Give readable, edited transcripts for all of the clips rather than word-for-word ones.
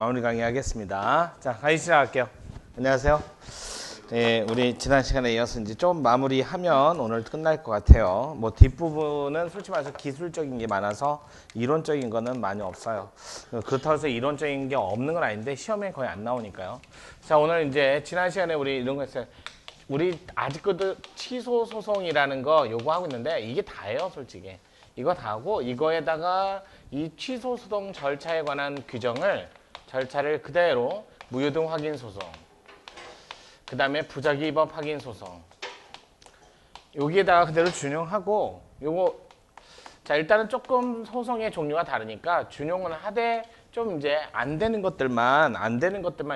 마무리 강의하겠습니다. 자, 강의 시작할게요. 안녕하세요. 네, 우리 지난 시간에 이어서 이제 좀 마무리하면 오늘 끝날 것 같아요. 뭐 뒷부분은 솔직히 말해서 기술적인 게 많아서 이론적인 거는 많이 없어요. 그렇다고 해서 이론적인 게 없는 건 아닌데 시험에 거의 안 나오니까요. 자, 오늘 이제 지난 시간에 우리 이런 거 했어요. 우리 아직도 취소 소송이라는 거 요구하고 있는데 이게 다예요, 솔직히. 이거 다고 이거에다가 이 취소 소송 절차에 관한 절차를 그대로 무효등 확인 소송, 그 다음에 부작위 위법 확인 소송, 여기에다가 그대로 준용하고 요거 자 일단은 조금 소송의 종류가 다르니까 준용은 하되 좀 이제 안 되는 것들만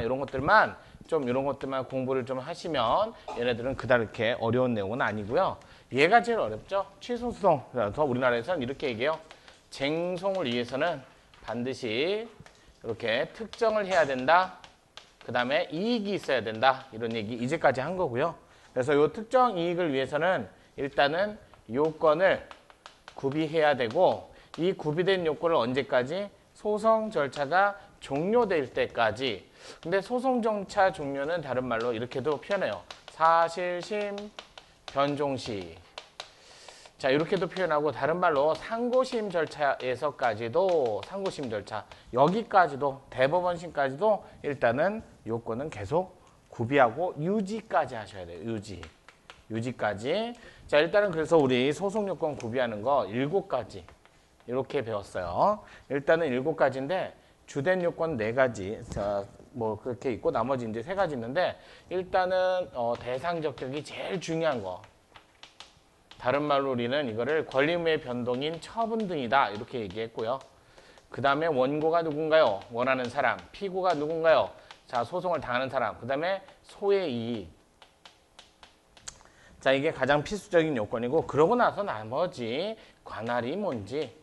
이런 것들만 공부를 좀 하시면 얘네들은 그다지 이렇게 어려운 내용은 아니고요. 얘가 제일 어렵죠. 취소 소송. 그래서 우리나라에서는 이렇게 얘기해요. 쟁송을 위해서는 반드시 이렇게 특정을 해야 된다. 그 다음에 이익이 있어야 된다. 이런 얘기 이제까지 한 거고요. 그래서 이 특정 이익을 위해서는 일단은 요건을 구비해야 되고 이 구비된 요건을 언제까지? 소송 절차가 종료될 때까지. 근데 소송 절차 종료는 다른 말로 이렇게도 표현해요. 사실심 변종시. 자, 이렇게도 표현하고 다른 말로 상고심 절차에서까지도 상고심 절차 여기까지도 대법원심까지도 일단은 요건은 계속 구비하고 유지까지 하셔야 돼요. 유지까지. 자, 일단은 그래서 우리 소송 요건 구비하는 거 7가지 이렇게 배웠어요. 일단은 7가지인데 주된 요건 4가지. 자, 뭐 그렇게 있고 나머지 이제 3가지 있는데 일단은 대상 적격이 제일 중요한 거. 다른 말로 우리는 이거를 권리 의무의 변동인 처분 등이다 이렇게 얘기했고요. 그 다음에 원고가 누군가요? 원하는 사람. 피고가 누군가요? 자, 소송을 당하는 사람. 그 다음에 소의 이익. 자, 이게 가장 필수적인 요건이고 그러고 나서 나머지 관할이 뭔지,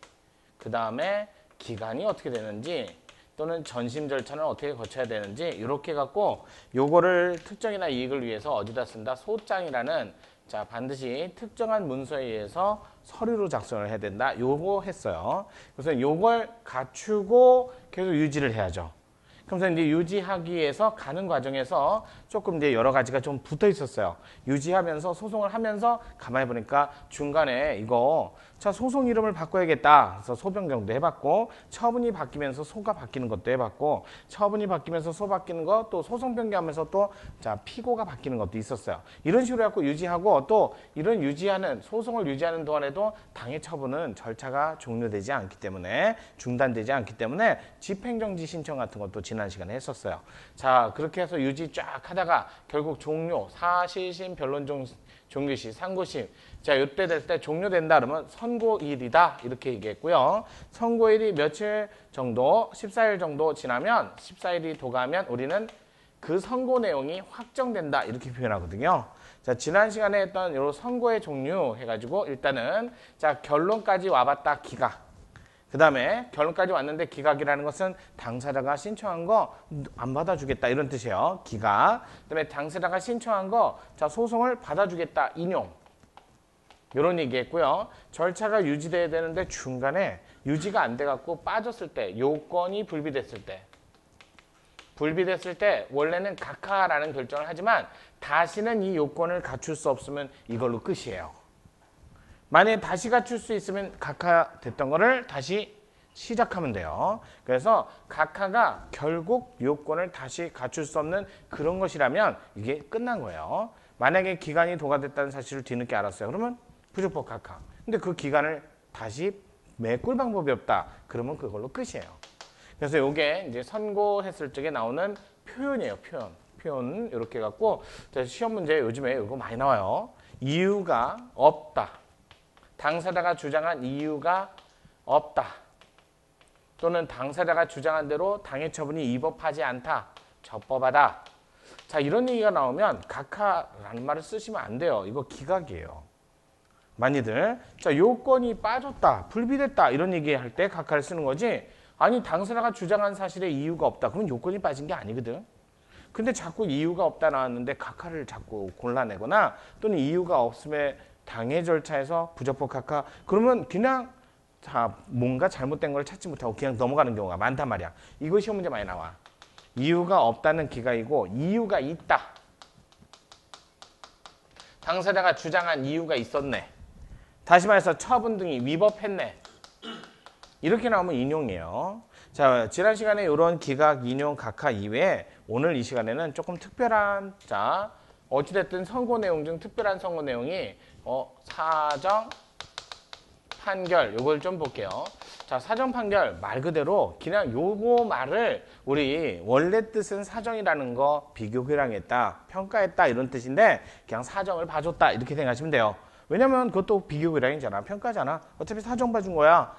그 다음에 기간이 어떻게 되는지, 또는 전심 절차는 어떻게 거쳐야 되는지 이렇게 갖고 요거를 특정이나 이익을 위해서 어디다 쓴다? 소장이라는 자, 반드시 특정한 문서에 의해서 서류로 작성을 해야 된다. 요거 했어요. 그래서 요걸 갖추고 계속 유지를 해야죠. 그래서 이제 유지하기 위해서 가는 과정에서 조금 이제 여러 가지가 좀 붙어 있었어요. 유지하면서 소송을 하면서 가만히 보니까 중간에 이거 자, 소송 이름을 바꿔야겠다. 그래서 소 변경도 해봤고 처분이 바뀌면서 소가 바뀌는 것도 해봤고 처분이 바뀌면서 소 바뀌는 것 또 소송 변경하면서 또 자, 피고가 바뀌는 것도 있었어요. 이런 식으로 해갖고 유지하고 또 이런 유지하는 소송을 유지하는 동안에도 당해 처분은 절차가 종료되지 않기 때문에 중단되지 않기 때문에 집행정지 신청 같은 것도 지난 시간에 했었어요. 자, 그렇게 해서 유지 쫙 하다가 결국 종료, 사실심, 변론 종료시, 상고심. 자, 이때 될 때 종료된다 그러면 선고일이다 이렇게 얘기했고요. 선고일이 며칠 정도, 14일 정도 지나면 14일이 도가면 우리는 그 선고 내용이 확정된다 이렇게 표현하거든요. 자, 지난 시간에 했던 요 선고의 종류 해가지고 일단은 자, 결론까지 와봤다 기각. 그 다음에 결론까지 왔는데 기각이라는 것은 당사자가 신청한 거 안 받아주겠다 이런 뜻이에요. 기각. 그 다음에 당사자가 신청한 거 자, 소송을 받아주겠다 인용. 이런 얘기했고요. 절차가 유지돼야 되는데 중간에 유지가 안 돼갖고 빠졌을 때 요건이 불비됐을 때 원래는 각하라는 결정을 하지만 다시는 이 요건을 갖출 수 없으면 이걸로 끝이에요. 만약에 다시 갖출 수 있으면 각하됐던 거를 다시 시작하면 돼요. 그래서 각하가 결국 요건을 다시 갖출 수 없는 그런 것이라면 이게 끝난 거예요. 만약에 기간이 도과됐다는 사실을 뒤늦게 알았어요. 그러면 부적법 각하. 근데 그 기간을 다시 메꿀 방법이 없다. 그러면 그걸로 끝이에요. 그래서 이게 이제 선고했을 적에 나오는 표현이에요. 표현 이렇게 갖고 시험 문제 요즘에 이거 많이 나와요. 이유가 없다. 당사자가 주장한 이유가 없다. 또는 당사자가 주장한 대로 당해 처분이 위법하지 않다. 적법하다. 자, 이런 얘기가 나오면 각하라는 말을 쓰시면 안 돼요. 이거 기각이에요. 많이들 자, 요건이 빠졌다. 불비됐다. 이런 얘기할 때 각하를 쓰는 거지. 아니, 당사자가 주장한 사실에 이유가 없다. 그러면 요건이 빠진 게 아니거든. 근데 자꾸 이유가 없다 나왔는데 각하를 자꾸 골라내거나 또는 이유가 없음에 당해 절차에서 부적법 각하 그러면 그냥 자, 뭔가 잘못된 걸 찾지 못하고 그냥 넘어가는 경우가 많단 말이야. 이거 시험 문제 많이 나와. 이유가 없다는 기각이고 이유가 있다. 당사자가 주장한 이유가 있었네. 다시 말해서 처분 등이 위법했네. 이렇게 나오면 인용이에요. 자, 지난 시간에 이런 기각, 인용, 각하 이외에 오늘 이 시간에는 조금 특별한, 자, 어찌됐든 선고 내용 중 특별한 선고 내용이 사정 판결, 요걸 좀 볼게요. 자, 사정 판결 말 그대로 그냥 요거 말을 우리 원래 뜻은 사정이라는 거 비교규량했다, 평가했다 이런 뜻인데 그냥 사정을 봐줬다 이렇게 생각하시면 돼요. 왜냐면 그것도 비교규량이잖아, 평가잖아. 어차피 사정 봐준 거야.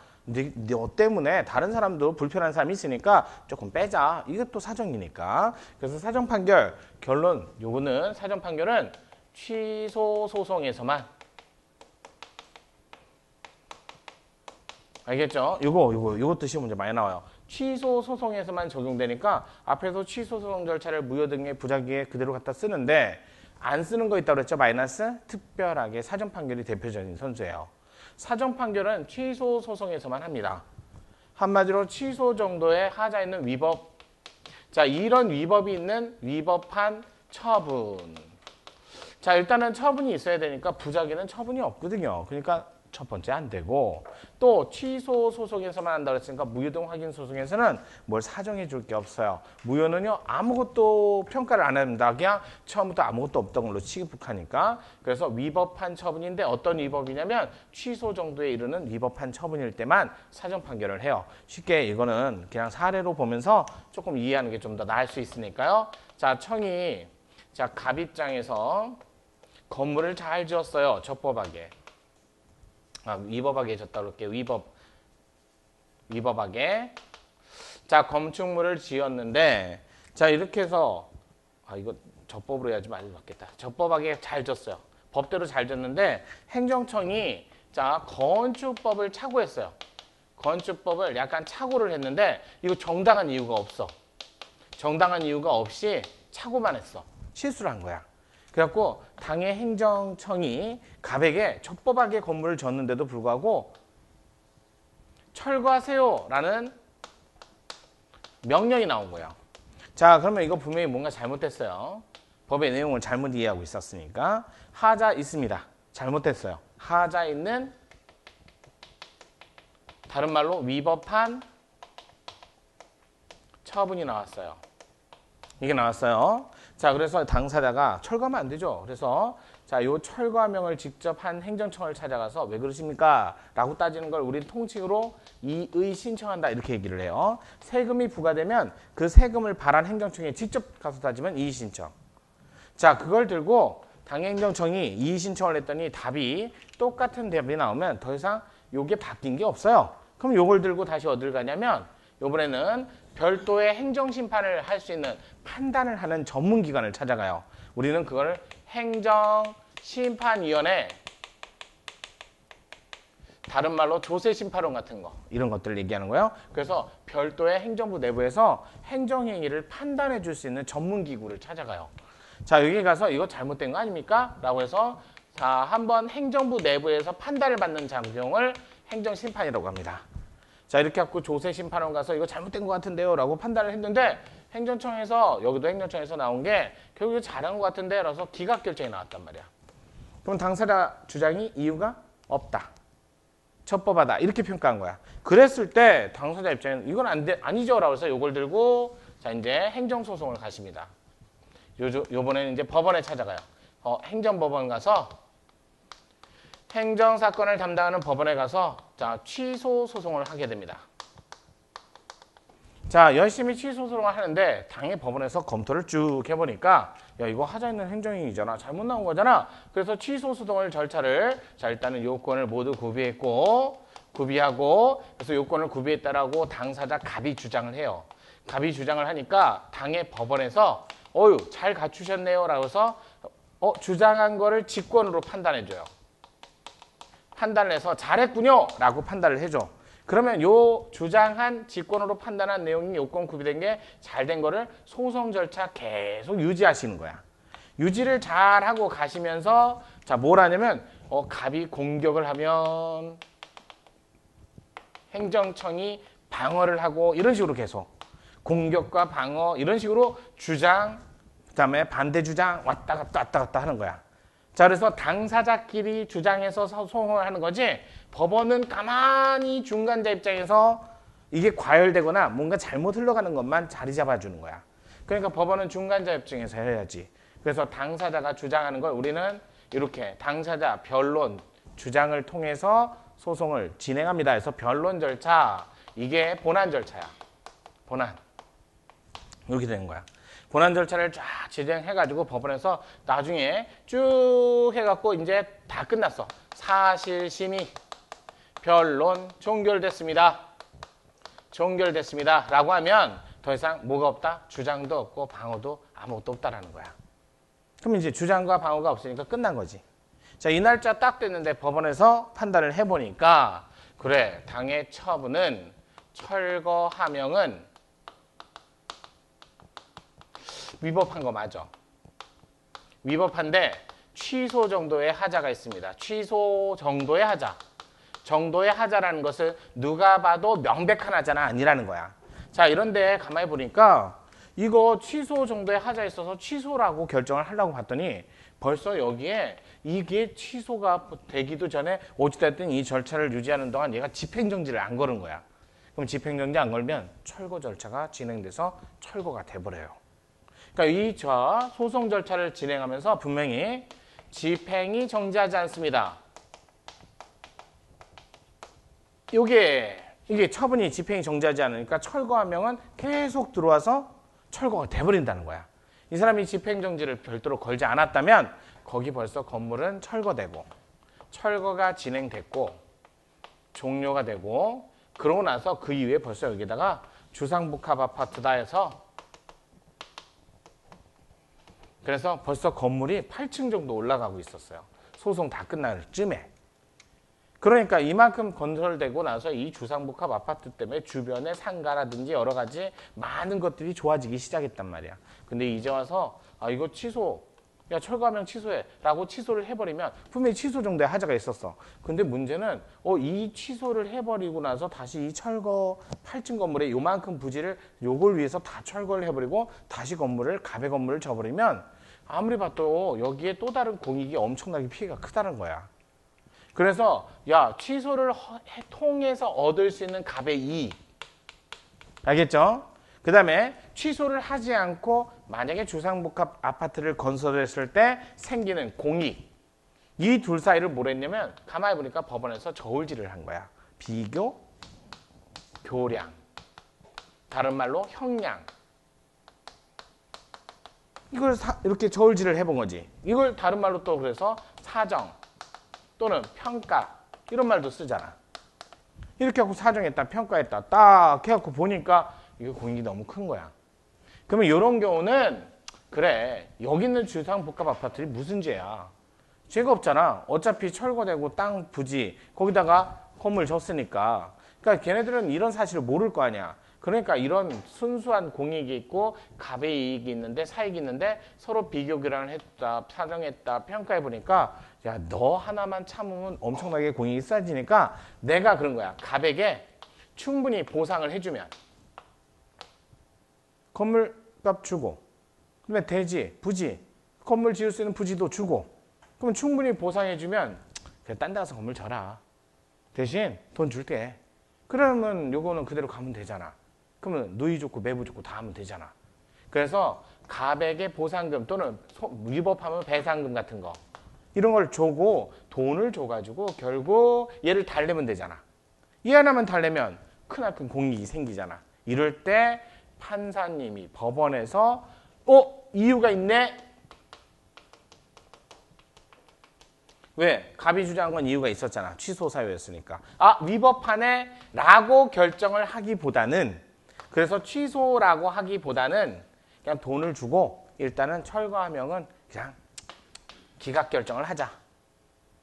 너 때문에 다른 사람도 불편한 사람이 있으니까 조금 빼자. 이것도 사정이니까. 그래서 사정 판결 결론, 요거는 사정 판결은 취소 소송에서만, 알겠죠? 요것도 시험 문제 많이 나와요. 취소 소송에서만 적용되니까 앞에서 취소 소송 절차를 무효 등의 부작위에 그대로 갖다 쓰는데 안 쓰는 거 있다고 그랬죠? 마이너스. 특별하게 사정 판결이 대표적인 선수예요. 사정 판결은 취소 소송에서만 합니다. 한마디로 취소 정도의 하자 있는 위법. 자, 이런 위법이 있는 위법한 처분. 자, 일단은 처분이 있어야 되니까 부작위는 처분이 없거든요. 그러니까 첫 번째 안 되고, 또 취소 소송에서만 한다고 했으니까 무효등 확인 소송에서는 뭘 사정해 줄 게 없어요. 무효는요 아무것도 평가를 안 합니다. 그냥 처음부터 아무것도 없던 걸로 취급하니까. 그래서 위법한 처분인데 어떤 위법이냐면 취소 정도에 이르는 위법한 처분일 때만 사정 판결을 해요. 쉽게 이거는 그냥 사례로 보면서 조금 이해하는 게 좀 더 나을 수 있으니까요. 자, 청이 자, 갑 입장에서 건물을 잘 지었어요. 적법하게. 위법하게 졌다 그럴게요. 위법하게. 자, 건축물을 지었는데, 자, 이렇게 해서, 이거 적법으로 해야지 많이 맞겠다. 적법하게 잘 졌어요. 법대로 잘 졌는데, 행정청이, 자, 건축법을 착오했어요. 건축법을 약간 착오를 했는데, 이거 정당한 이유가 없어. 정당한 이유가 없이 착오만 했어. 실수를 한 거야. 그래갖고 당의 행정청이 갑에게 적법하게 건물을 졌는데도 불구하고 철거하세요라는 명령이 나온 거예요. 자, 그러면 이거 분명히 뭔가 잘못됐어요. 법의 내용을 잘못 이해하고 있었으니까. 하자 있습니다. 잘못됐어요. 하자 있는, 다른 말로 위법한 처분이 나왔어요. 이게 나왔어요. 자, 그래서 당사자가 철거하면 안 되죠. 그래서 자, 요 철거명을 직접 한 행정청을 찾아가서 왜 그러십니까? 라고 따지는 걸 우리 통칭으로 이의 신청한다 이렇게 얘기를 해요. 세금이 부과되면 그 세금을 발한 행정청에 직접 가서 따지면 이의 신청. 자, 그걸 들고 당행정청이 이의 신청을 했더니 답이 똑같은 답이 나오면 더 이상 요게 바뀐 게 없어요. 그럼 요걸 들고 다시 어딜 가냐면 이번에는 별도의 행정심판을 할 수 있는 판단을 하는 전문기관을 찾아가요. 우리는 그걸 행정심판위원회, 다른 말로 조세심판원 같은 거, 이런 것들을 얘기하는 거예요. 그래서 별도의 행정부 내부에서 행정행위를 판단해 줄 수 있는 전문기구를 찾아가요. 자, 여기 가서 이거 잘못된 거 아닙니까? 라고 해서 자, 한번 행정부 내부에서 판단을 받는 작용을 행정심판이라고 합니다. 자, 이렇게 갖고 조세심판원 가서 이거 잘못된 것 같은데요 라고 판단을 했는데 행정청에서, 여기도 행정청에서 나온 게 결국 이거 잘한 것 같은데 라서 기각결정이 나왔단 말이야. 그럼 당사자 주장이 이유가 없다, 적법하다 이렇게 평가한 거야. 그랬을 때 당사자 입장에는 이건 아니죠 라고 해서 이걸 들고 자, 이제 행정소송을 가십니다. 요번에는 이제 법원에 찾아가요. 행정법원 가서 행정사건을 담당하는 법원에 가서 자, 취소 소송을 하게 됩니다. 자, 열심히 취소 소송을 하는데 당의 법원에서 검토를 쭉 해보니까 야, 이거 하자 있는 행정행위잖아. 잘못 나온 거잖아. 그래서 취소 소송을 절차를 자, 일단은 요건을 모두 구비하고 그래서 요건을 구비했다라고 당사자 갑이 주장을 해요. 갑이 주장을 하니까 당의 법원에서 잘 갖추셨네요 라고 해서 주장한 거를 직권으로 판단해줘요. 판단을 해서 잘했군요 라고 판단을 해줘. 그러면 요 주장한 직권으로 판단한 내용이 요건 구비된 게 잘된 거를 소송 절차 계속 유지하시는 거야. 유지를 잘 하고 가시면서 자, 뭘 하냐면 갑이 공격을 하면 행정청이 방어를 하고 이런 식으로 계속 공격과 방어 이런 식으로 주장 그다음에 반대 주장 왔다 갔다 하는 거야. 자, 그래서 당사자끼리 주장해서 소송을 하는 거지 법원은 가만히 중간자 입장에서 이게 과열되거나 뭔가 잘못 흘러가는 것만 자리 잡아주는 거야. 그러니까 법원은 중간자 입장에서 해야지. 그래서 당사자가 주장하는 걸 우리는 이렇게 당사자 변론 주장을 통해서 소송을 진행합니다. 그래서 변론 절차 이게 본안 절차야. 본안 이렇게 되는 거야. 본안 절차를 쫙 진행해가지고 법원에서 나중에 쭉 해갖고 이제 다 끝났어. 사실심의 변론 종결됐습니다. 종결됐습니다. 라고 하면 더 이상 뭐가 없다? 주장도 없고 방어도 아무것도 없다라는 거야. 그럼 이제 주장과 방어가 없으니까 끝난 거지. 자, 이 날짜 딱 됐는데 법원에서 판단을 해보니까 그래, 당의 처분은 철거 하명은 위법한 거 맞아. 위법한데 취소 정도의 하자가 있습니다. 취소 정도의 하자. 정도의 하자라는 것을 누가 봐도 명백한 하자는 아니라는 거야. 자, 이런데 가만히 보니까 이거 취소 정도의 하자 있어서 취소라고 결정을 하려고 봤더니 벌써 여기에 이게 취소가 되기도 전에 어찌됐든 이 절차를 유지하는 동안 얘가 집행정지를 안 걸은 거야. 그럼 집행정지 안 걸면 철거 절차가 진행돼서 철거가 돼버려요. 그러니까 이 소송 절차를 진행하면서 분명히 집행이 정지하지 않습니다. 이게 처분이 집행이 정지하지 않으니까 철거하명은 계속 들어와서 철거가 돼버린다는 거야. 이 사람이 집행정지를 별도로 걸지 않았다면 거기 벌써 건물은 철거되고 철거가 진행됐고 종료가 되고 그러고 나서 그 이후에 벌써 여기다가 주상복합 아파트다 해서 그래서 벌써 건물이 8층 정도 올라가고 있었어요. 소송 다 끝날 쯤에. 그러니까 이만큼 건설되고 나서 이 주상복합 아파트 때문에 주변의 상가라든지 여러 가지 많은 것들이 좋아지기 시작했단 말이야. 근데 이제 와서 이거 취소, 야 철거하면 취소해 라고 취소를 해버리면 분명히 취소 정도의 하자가 있었어. 근데 문제는 이 취소를 해버리고 나서 다시 이 철거 8층 건물에 요만큼 부지를 요걸 위해서 다 철거를 해버리고 다시 가배 건물을 져버리면 아무리 봐도 여기에 또 다른 공익이 엄청나게 피해가 크다는 거야. 그래서 취소를 통해서 얻을 수 있는 갑의 이익 알겠죠? 그 다음에 취소를 하지 않고 만약에 주상복합 아파트를 건설했을 때 생기는 공익 이 둘 사이를 뭘 했냐면 가만히 보니까 법원에서 저울질을 한 거야. 비교, 교량 다른 말로 형량 이걸 이렇게 저울질을 해본 거지. 이걸 다른 말로 또 그래서 사정 또는 평가 이런 말도 쓰잖아. 이렇게 하고 사정했다 평가했다 딱 해갖고 보니까 이거 공익이 너무 큰 거야. 그러면 이런 경우는 그래 여기 있는 주상복합 아파트들이 무슨 죄야. 죄가 없잖아. 어차피 철거되고 땅 부지 거기다가 건물 졌으니까. 그러니까 걔네들은 이런 사실을 모를 거 아니야. 그러니까 이런 순수한 공익이 있고 갑의 이익이 있는데 사익이 있는데 서로 비교 교란을 했다 사정했다 평가해보니까 야 너 하나만 참으면 엄청나게 공익이 쌓여지니까 내가 그런 거야. 갑에게 충분히 보상을 해주면 건물값 주고 그다음에 대지, 부지 건물 지을 수 있는 부지도 주고 그러면 충분히 보상해주면 그래 딴 데 가서 건물 져라. 대신 돈 줄게. 그러면 요거는 그대로 가면 되잖아. 그러면 누이 좋고 매부 좋고 다 하면 되잖아. 그래서 갑에게 보상금 또는 위법하면 배상금 같은 거 이런 걸 주고 돈을 줘가지고 결국 얘를 달래면 되잖아. 이 하나만 달래면 크나큰 공익이 생기잖아. 이럴 때 판사님이 법원에서 이유가 있네. 왜? 갑이 주장한 건 이유가 있었잖아. 취소 사유였으니까. 위법하네 라고 결정을 하기보다는 그래서 취소라고 하기보다는 그냥 돈을 주고 일단은 철거하명은 그냥 기각 결정을 하자.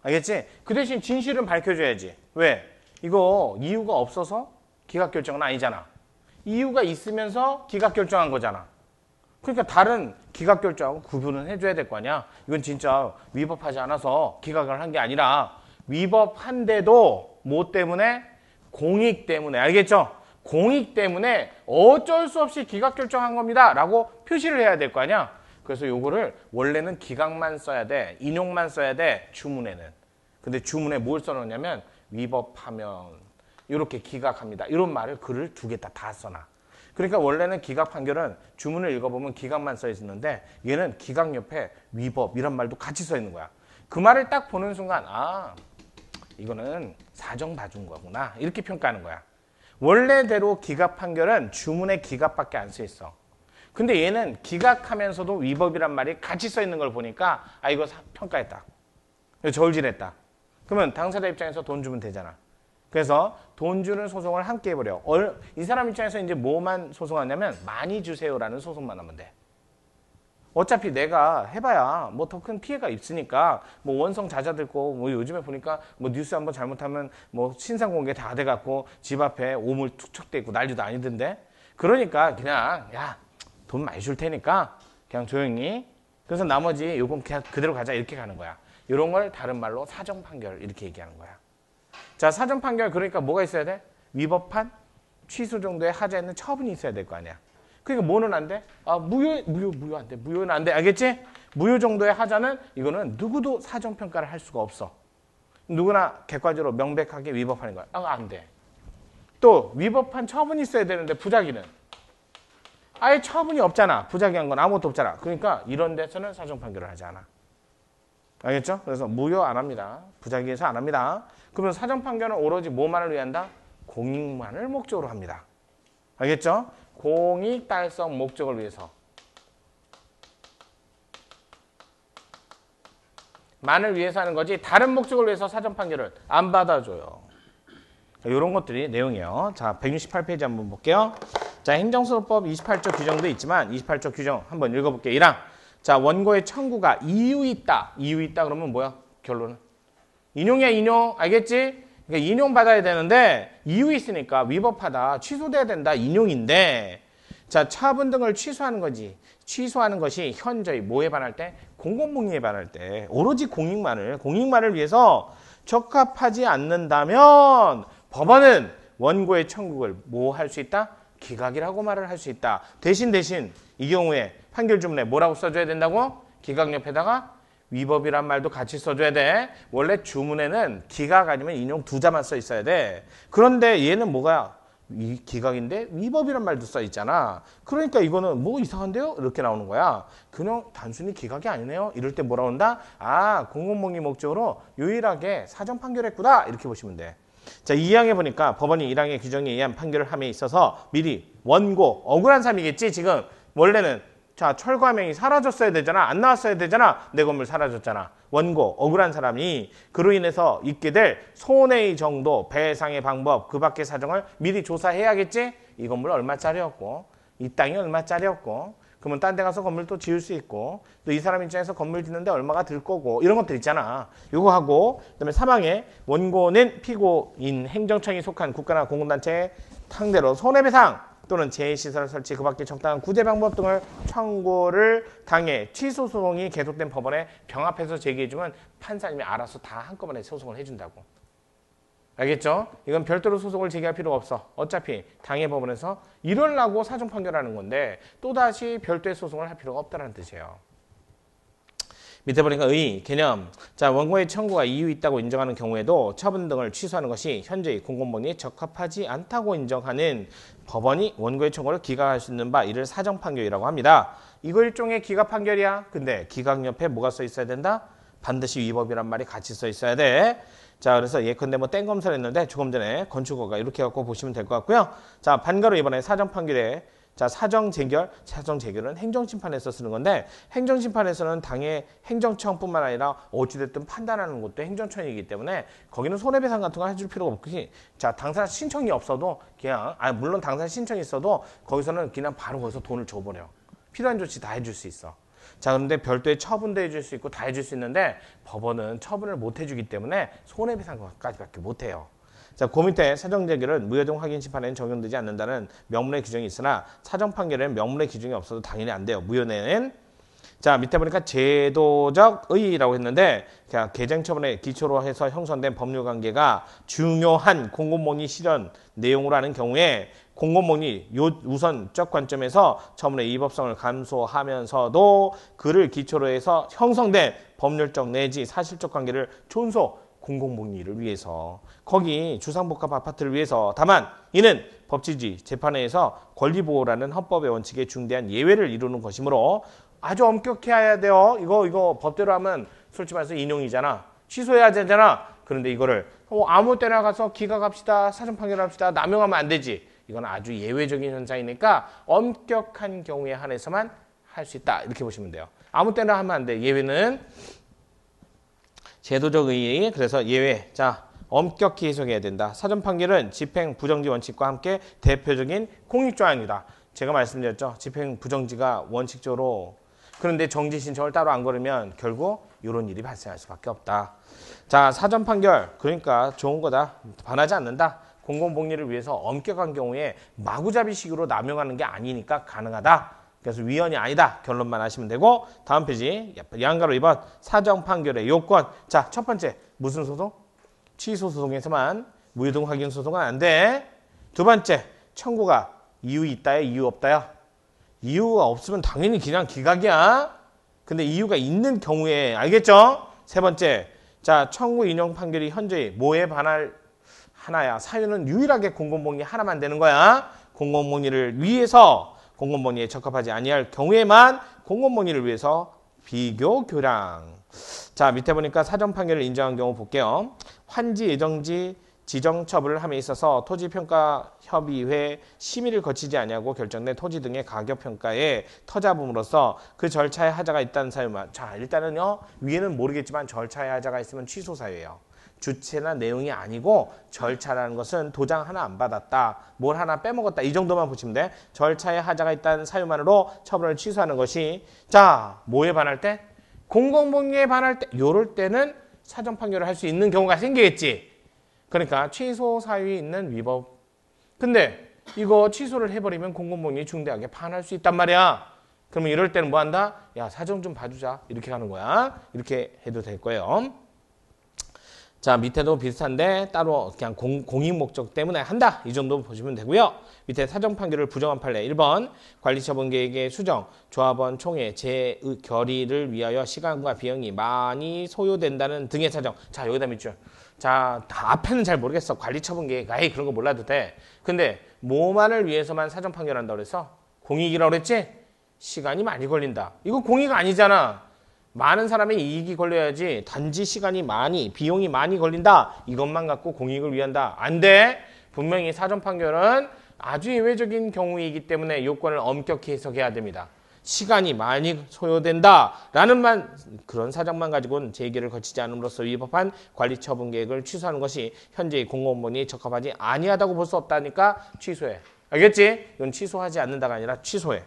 알겠지? 그 대신 진실은 밝혀줘야지. 왜? 이거 이유가 없어서 기각 결정은 아니잖아. 이유가 있으면서 기각 결정한 거잖아. 그러니까 다른 기각 결정하고 구분은 해줘야 될 거 아니야. 이건 진짜 위법하지 않아서 기각을 한 게 아니라 위법한데도 뭐 때문에 공익 때문에, 알겠죠? 공익 때문에 어쩔 수 없이 기각 결정한 겁니다 라고 표시를 해야 될 거 아니야. 그래서 요거를 원래는 기각만 써야 돼, 인용만 써야 돼, 주문에는. 근데 주문에 뭘 써놓냐면 위법하면 이렇게 기각합니다 이런 말을 글을 두 개 다 써놔. 그러니까 원래는 기각 판결은 주문을 읽어보면 기각만 써 있는데 얘는 기각 옆에 위법 이런 말도 같이 써 있는 거야. 그 말을 딱 보는 순간 아, 이거는 사정 봐준 거구나 이렇게 평가하는 거야. 원래대로 기각 판결은 주문에 기각밖에 안 써 있어. 근데 얘는 기각하면서도 위법이란 말이 같이 써 있는 걸 보니까 아, 이거 평가했다, 저울질했다. 그러면 당사자 입장에서 돈 주면 되잖아. 그래서 돈 주는 소송을 함께 해버려. 이 사람 입장에서 이제 뭐만 소송하냐면 많이 주세요라는 소송만 하면 돼. 어차피 내가 해봐야 뭐 더 큰 피해가 있으니까 뭐 원성 자자들고 뭐 요즘에 보니까 뭐 뉴스 한번 잘못하면 뭐 신상 공개 다 돼갖고 집 앞에 오물 투척돼 있고 난리도 아니던데. 그러니까 그냥 야, 돈 많이 줄 테니까 그냥 조용히. 그래서 나머지 요금 그냥 그대로 가자 이렇게 가는 거야. 이런 걸 다른 말로 사정 판결 이렇게 얘기하는 거야. 자, 사정 판결 그러니까 뭐가 있어야 돼? 위법한 취소 정도의 하자에는 처분이 있어야 될 거 아니야. 그러니까 뭐는 안 돼? 아, 무효 안 돼. 무효는 안 돼. 알겠지? 무효 정도의 하자는 이거는 누구도 사정 평가를 할 수가 없어. 누구나 객관적으로 명백하게 위법하는 거야. 아, 안 돼. 또 위법한 처분이 있어야 되는데 부작위는 아예 처분이 없잖아. 부작위한 건 아무것도 없잖아. 그러니까 이런 데서는 사정 판결을 하지 않아. 알겠죠? 그래서 무효 안 합니다. 부작위에서 안 합니다. 그러면 사정 판결은 오로지 뭐만을 위한다? 공익만을 목적으로 합니다. 알겠죠? 공익 달성 목적을 위해서. 만을 위해서 하는 거지 다른 목적을 위해서 사정 판결을 안 받아줘요. 이런 것들이 내용이에요. 자, 168페이지 한번 볼게요. 자, 행정소송법 28조 규정도 있지만 28조 규정 한번 읽어볼게요. 1항. 자, 원고의 청구가 이유 있다. 이유 있다 그러면 뭐야? 결론은? 인용이야, 인용. 알겠지? 그러니까 인용받아야 되는데 이유 있으니까 위법하다, 취소돼야 된다, 인용인데 자, 처분 등을 취소하는 거지. 취소하는 것이 현저히 뭐에 반할 때? 공공복리에 반할 때 오로지 공익만을 위해서 적합하지 않는다면 법원은 원고의 청구를 뭐 할 수 있다? 기각이라고 말을 할 수 있다. 대신 이 경우에 판결 주문에 뭐라고 써줘야 된다고? 기각 옆에다가 위법이란 말도 같이 써줘야 돼. 원래 주문에는 기각 아니면 인용 두 자만 써 있어야 돼. 그런데 얘는 뭐가 기각인데 위법이란 말도 써 있잖아. 그러니까 이거는 뭐 이상한데요? 이렇게 나오는 거야. 그냥 단순히 기각이 아니네요. 이럴 때 뭐라 한다? 아, 공공복리 목적으로 유일하게 사정 판결했구나. 이렇게 보시면 돼. 자, 2항에 보니까 법원이 1항의 규정에 의한 판결을 함에 있어서 미리 원고, 억울한 사람이겠지 지금. 원래는 자, 철거함행이 사라졌어야 되잖아. 안 나왔어야 되잖아. 내 건물 사라졌잖아. 원고, 억울한 사람이 그로 인해서 있게 될 손해의 정도, 배상의 방법, 그 밖의 사정을 미리 조사해야겠지? 이 건물 얼마짜리였고, 이 땅이 얼마짜리였고, 그러면 딴 데 가서 건물 또 지을 수 있고, 또 이 사람 입장에서 건물 짓는데 얼마가 들 거고, 이런 것들 있잖아. 이거 하고, 그 다음에 3항에 원고는 피고인 행정청이 속한 국가나 공공단체의 상대로 손해배상 또는 재시설 설치 그 밖에 적당한 구제 방법 등을 청구를 당해 취소 소송이 계속된 법원에 병합해서 제기해주면 판사님이 알아서 다 한꺼번에 소송을 해준다고. 알겠죠? 이건 별도로 소송을 제기할 필요가 없어. 어차피 당해 법원에서 이러려고 사정 판결하는 건데 또다시 별도의 소송을 할 필요가 없다는 뜻이에요. 밑에 보니까 의, 개념. 자, 원고의 청구가 이유 있다고 인정하는 경우에도 처분 등을 취소하는 것이 현재의 공공복리에 적합하지 않다고 인정하는 법원이 원고의 청구를 기각할 수 있는 바 이를 사정 판결이라고 합니다. 이거 일종의 기각 판결이야. 근데 기각 옆에 뭐가 써 있어야 된다? 반드시 위법이란 말이 같이 써 있어야 돼. 자, 그래서 예컨대 뭐 땡 검사를 했는데 조금 전에 건축어가 이렇게 갖고 보시면 될 것 같고요. 자, 반가로 이번에 사정 판결에 자, 사정 재결은 행정심판에서 쓰는 건데 행정심판에서는 당의 행정청뿐만 아니라 어찌됐든 판단하는 것도 행정청이기 때문에 거기는 손해배상 같은 거 해줄 필요가 없고 자, 당사자 신청이 없어도 그냥 물론 당사자 신청이 있어도 거기서는 그냥 바로 거기서 돈을 줘버려. 필요한 조치 다 해줄 수 있어. 자, 그런데 별도의 처분도 해줄 수 있고 다 해줄 수 있는데 법원은 처분을 못 해주기 때문에 손해배상까지밖에 못 해요. 자, 그 밑에 사정 재결은 무효정 확인 심판에는 적용되지 않는다는 명문의 규정이 있으나 사정 판결에는 명문의 규정이 없어도 당연히 안 돼요. 무효내는 자, 밑에 보니까 제도적 의의라고 했는데 개정처분에 기초로 해서 형성된 법률관계가 중요한 공공모의 실현 내용으로 하는 경우에 공공모의 우선적 관점에서 처분의 위법성을 감소하면서도 그를 기초로 해서 형성된 법률적 내지 사실적 관계를 존속 공공모의를 위해서 거기 주상복합 아파트를 위해서 다만 이는 법치주의 재판에서 권리보호라는 헌법의 원칙에 중대한 예외를 이루는 것이므로 아주 엄격해야 돼요. 이거 법대로 하면 솔직히 말해서 인용이잖아. 취소해야 되잖아. 그런데 이거를 아무 때나 가서 기각합시다. 사전 판결합시다. 남용하면 안 되지. 이건 아주 예외적인 현상이니까 엄격한 경우에 한해서만 할 수 있다. 이렇게 보시면 돼요. 아무 때나 하면 안 돼. 예외는 제도적 의의. 그래서 예외. 자, 엄격히 해석해야 된다. 사전 판결은 집행 부정지 원칙과 함께 대표적인 공익조항이다. 제가 말씀드렸죠. 집행 부정지가 원칙적으로 그런데 정지 신청을 따로 안 걸으면 결국 이런 일이 발생할 수밖에 없다. 자, 사전 판결 그러니까 좋은 거다. 반하지 않는다. 공공복리를 위해서 엄격한 경우에 마구잡이식으로 남용하는 게 아니니까 가능하다. 그래서 위헌이 아니다. 결론만 하시면 되고 다음 페이지 양가로 2번 사전 판결의 요건. 자, 첫 번째 무슨 소송? 취소 소송에서만 무효등 확인 소송은 안 돼. 두 번째 청구가 이유 있다야 이유 없다야. 이유가 없으면 당연히 그냥 기각이야. 근데 이유가 있는 경우에 알겠죠? 세 번째, 자 청구 인용 판결이 현저히 뭐에 반할 하나야. 사유는 유일하게 공공복리 하나만 되는 거야. 공공복리를 위해서 공공복리에 적합하지 아니할 경우에만 공공복리를 위해서 비교 교량. 자 밑에 보니까 사전 판결을 인정한 경우 볼게요. 환지 예정지 지정 처분을 함에 있어서 토지평가협의회 심의를 거치지 아니하고 결정된 토지 등의 가격평가에 터잡음으로써 그 절차에 하자가 있다는 사유만. 자 일단은요 위에는 모르겠지만 절차에 하자가 있으면 취소 사유예요. 주체나 내용이 아니고 절차라는 것은 도장 하나 안 받았다. 뭘 하나 빼먹었다. 이 정도만 보시면 돼. 절차에 하자가 있다는 사유만으로 처분을 취소하는 것이 자 뭐에 반할 때? 공공복리에 반할 때. 요럴 때는 사전 판결을 할 수 있는 경우가 생기겠지. 그러니까 취소 사유에 있는 위법. 근데 이거 취소를 해버리면 공공복리 중대하게 반할 수 있단 말이야. 그러면 이럴 때는 뭐 한다? 야 사정 좀 봐주자. 이렇게 하는 거야. 이렇게 해도 될 거예요. 자 밑에도 비슷한데 따로 그냥 공익 목적 때문에 한다. 이 정도 보시면 되고요. 밑에 사정 판결을 부정한 판례 1번 관리처분 계획의 수정, 조합원 총회 재결의를 위하여 시간과 비용이 많이 소요된다는 등의 사정. 자 여기다 밑줄. 자, 다 앞에는 잘 모르겠어. 관리처분 계획, 아예 그런 거 몰라도 돼. 근데 뭐만을 위해서만 사전 판결한다고 그래서 공익이라고 그랬지? 시간이 많이 걸린다. 이거 공익 아니잖아. 많은 사람의 이익이 걸려야지 단지 시간이 많이, 비용이 많이 걸린다. 이것만 갖고 공익을 위한다. 안 돼. 분명히 사전 판결은 아주 예외적인 경우이기 때문에 요건을 엄격히 해석해야 됩니다. 시간이 많이 소요된다라는 그런 사정만 가지고는 재개를 거치지 않음으로써 위법한 관리처분 계획을 취소하는 것이 현재의 공공복리에 적합하지 아니하다고 볼 수 없다니까 취소해. 알겠지? 이건 취소하지 않는다가 아니라 취소해.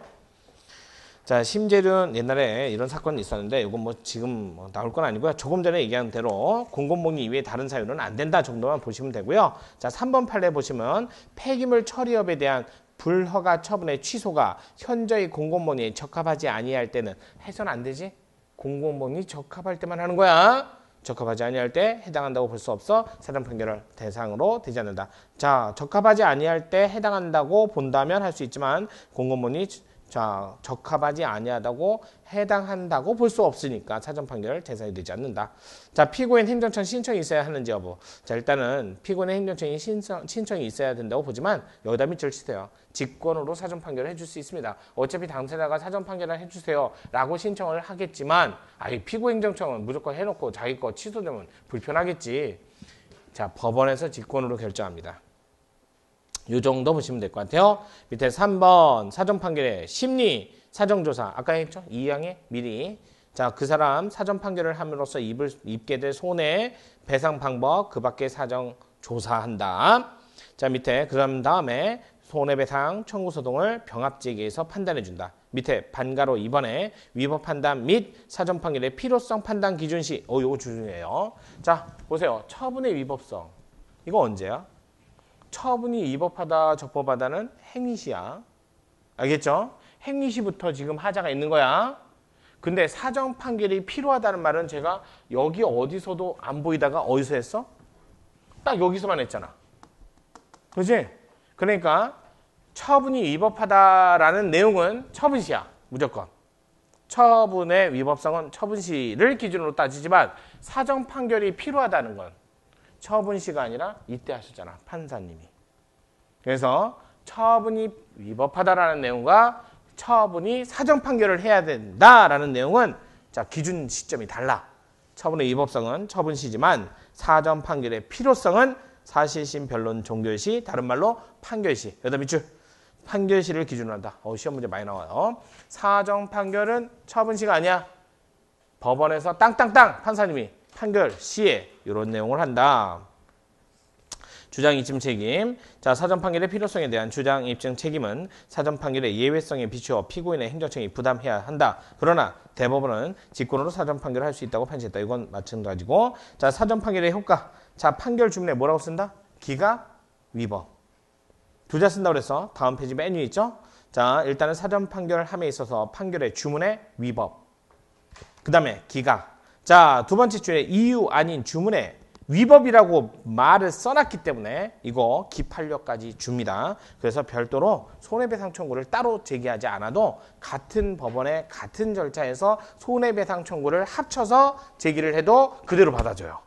자, 심재륜 옛날에 이런 사건이 있었는데 이건 뭐 지금 나올 건 아니고요. 조금 전에 얘기한 대로 공공복리 이외에 다른 사유는 안 된다 정도만 보시면 되고요. 자, 3번 판례 보시면 폐기물 처리업에 대한 불허가 처분의 취소가 현저히 공공복리에 적합하지 아니할 때는 해서는 안 되지. 공공복리 적합할 때만 하는 거야. 적합하지 아니할 때 해당한다고 볼 수 없어. 사전 판결을 대상으로 되지 않는다. 자, 적합하지 아니할 때 해당한다고 본다면 할 수 있지만 공공복리 자, 적합하지 아니하다고 해당한다고 볼 수 없으니까 사전 판결 대상이 되지 않는다. 자, 피고인 행정처 신청이 있어야 하는지 여부. 자, 일단은 피고인의 행정처 신청이 있어야 된다고 보지만 여기다 밑줄 치세요. 직권으로 사전 판결을 해줄 수 있습니다. 어차피 당사자가 사전 판결을 해주세요 라고 신청을 하겠지만 피고 행정처는 무조건 해놓고 자기 거 취소되면 불편하겠지. 자, 법원에서 직권으로 결정합니다. 이 정도 보시면 될 것 같아요. 밑에 3번 사전 판결의 심리 사정조사. 아까 했죠? 2항에 미리. 자, 그 사람 사전 판결을 함으로써 입게 될 손해 배상 방법 그 밖에 사정 조사한다. 자, 밑에 그 다음에 손해배상 청구소송을 병합재계에서 판단해준다. 밑에 반가로 2번에 위법 판단 및 사전 판결의 필요성 판단 기준시. 요거 중요해요. 자, 보세요. 처분의 위법성. 이거 언제야? 처분이 위법하다, 적법하다는 행위시야. 알겠죠? 행위시부터 지금 하자가 있는 거야. 근데 사정 판결이 필요하다는 말은 제가 여기 어디서도 안 보이다가 어디서 했어? 딱 여기서만 했잖아. 그렇지? 그러니까 처분이 위법하다라는 내용은 처분시야. 무조건. 처분의 위법성은 처분시를 기준으로 따지지만 사정 판결이 필요하다는 건 처분시가 아니라 이때 하셨잖아. 판사님이. 그래서 처분이 위법하다라는 내용과 처분이 사정 판결을 해야 된다라는 내용은 자 기준 시점이 달라. 처분의 위법성은 처분시지만 사정 판결의 필요성은 사실심, 변론, 종결시, 다른 말로 판결시. 여기다 밑줄. 판결시를 기준으로 한다. 시험 문제 많이 나와요. 사정 판결은 처분시가 아니야. 법원에서 땅땅땅 판사님이 판결시에 이런 내용을 한다. 주장 입증 책임. 자, 사전 판결의 필요성에 대한 주장 입증 책임은 사전 판결의 예외성에 비추어 피고인의 행정청이 부담해야 한다. 그러나 대법원은 직권으로 사전 판결을 할 수 있다고 판시했다. 이건 마찬가지고. 자, 사전 판결의 효과. 자, 판결 주문에 뭐라고 쓴다? 기각, 위법. 두 자 쓴다고 그랬어. 다음 페이지 맨 위에 있죠? 자, 일단은 사전 판결함에 있어서 판결의 주문의 위법. 그 다음에 기각. 자, 두 번째 줄에 이유 아닌 주문의 위법이라고 말을 써놨기 때문에 이거 기판료까지 줍니다. 그래서 별도로 손해배상 청구를 따로 제기하지 않아도 같은 법원의 같은 절차에서 손해배상 청구를 합쳐서 제기를 해도 그대로 받아줘요.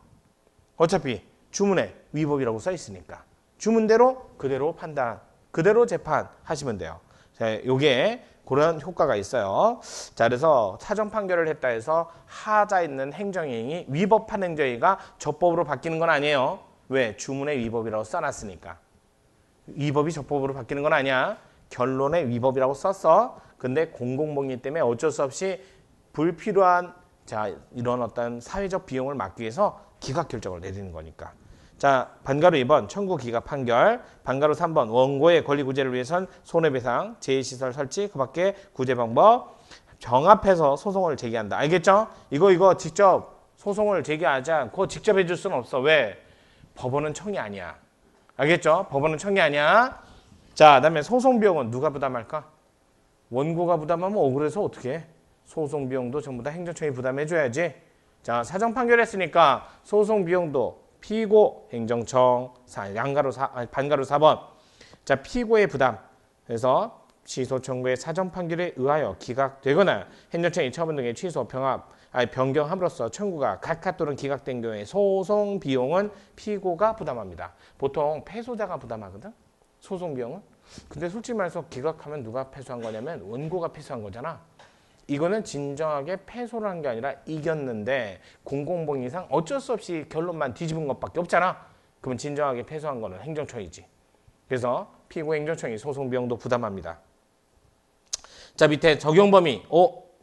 어차피 주문에 위법이라고 써 있으니까 주문대로 그대로 판단, 그대로 재판하시면 돼요. 자, 요게 그런 효과가 있어요. 자, 그래서 사전 판결을 했다 해서 하자 있는 행정행위, 위법한 행정행위가 적법으로 바뀌는 건 아니에요. 왜? 주문의 위법이라고 써놨으니까. 위법이 적법으로 바뀌는 건 아니야. 결론의 위법이라고 썼어. 근데 공공복리 때문에 어쩔 수 없이 불필요한 자 이런 어떤 사회적 비용을 막기 위해서 기각 결정을 내리는 거니까. 자, 반가로 2번 청구 기각 판결, 반가로 3번 원고의 권리 구제를 위해선 손해배상, 제2시설 설치, 그 밖에 구제 방법 병합해서 소송을 제기한다. 알겠죠? 이거 직접 소송을 제기하지 않고 직접 해줄 수는 없어. 왜? 법원은 청이 아니야. 알겠죠? 법원은 청이 아니야. 자, 그다음에 소송 비용은 누가 부담할까? 원고가 부담하면 억울해서 어떻게 해? 소송 비용도 전부 다 행정청이 부담해줘야지. 자, 사정 판결했으니까 소송 비용도 피고 행정청 반가로 4번. 자, 피고의 부담. 그래서 취소 청구의 사전 판결에 의하여 기각되거나 행정청이 처분 등의 취소 변경함으로써 청구가 각하 또는 기각된 경우에 소송 비용은 피고가 부담합니다. 보통 패소자가 부담하거든. 소송 비용은. 근데 솔직히 말해서 기각하면 누가 패소한 거냐면 원고가 패소한 거잖아. 이거는 진정하게 패소를 한 게 아니라 이겼는데 공공복리상 어쩔 수 없이 결론만 뒤집은 것밖에 없잖아. 그러면 진정하게 패소한 거는 행정청이지. 그래서 피고 행정청이 소송 비용도 부담합니다. 자, 밑에 적용 범위.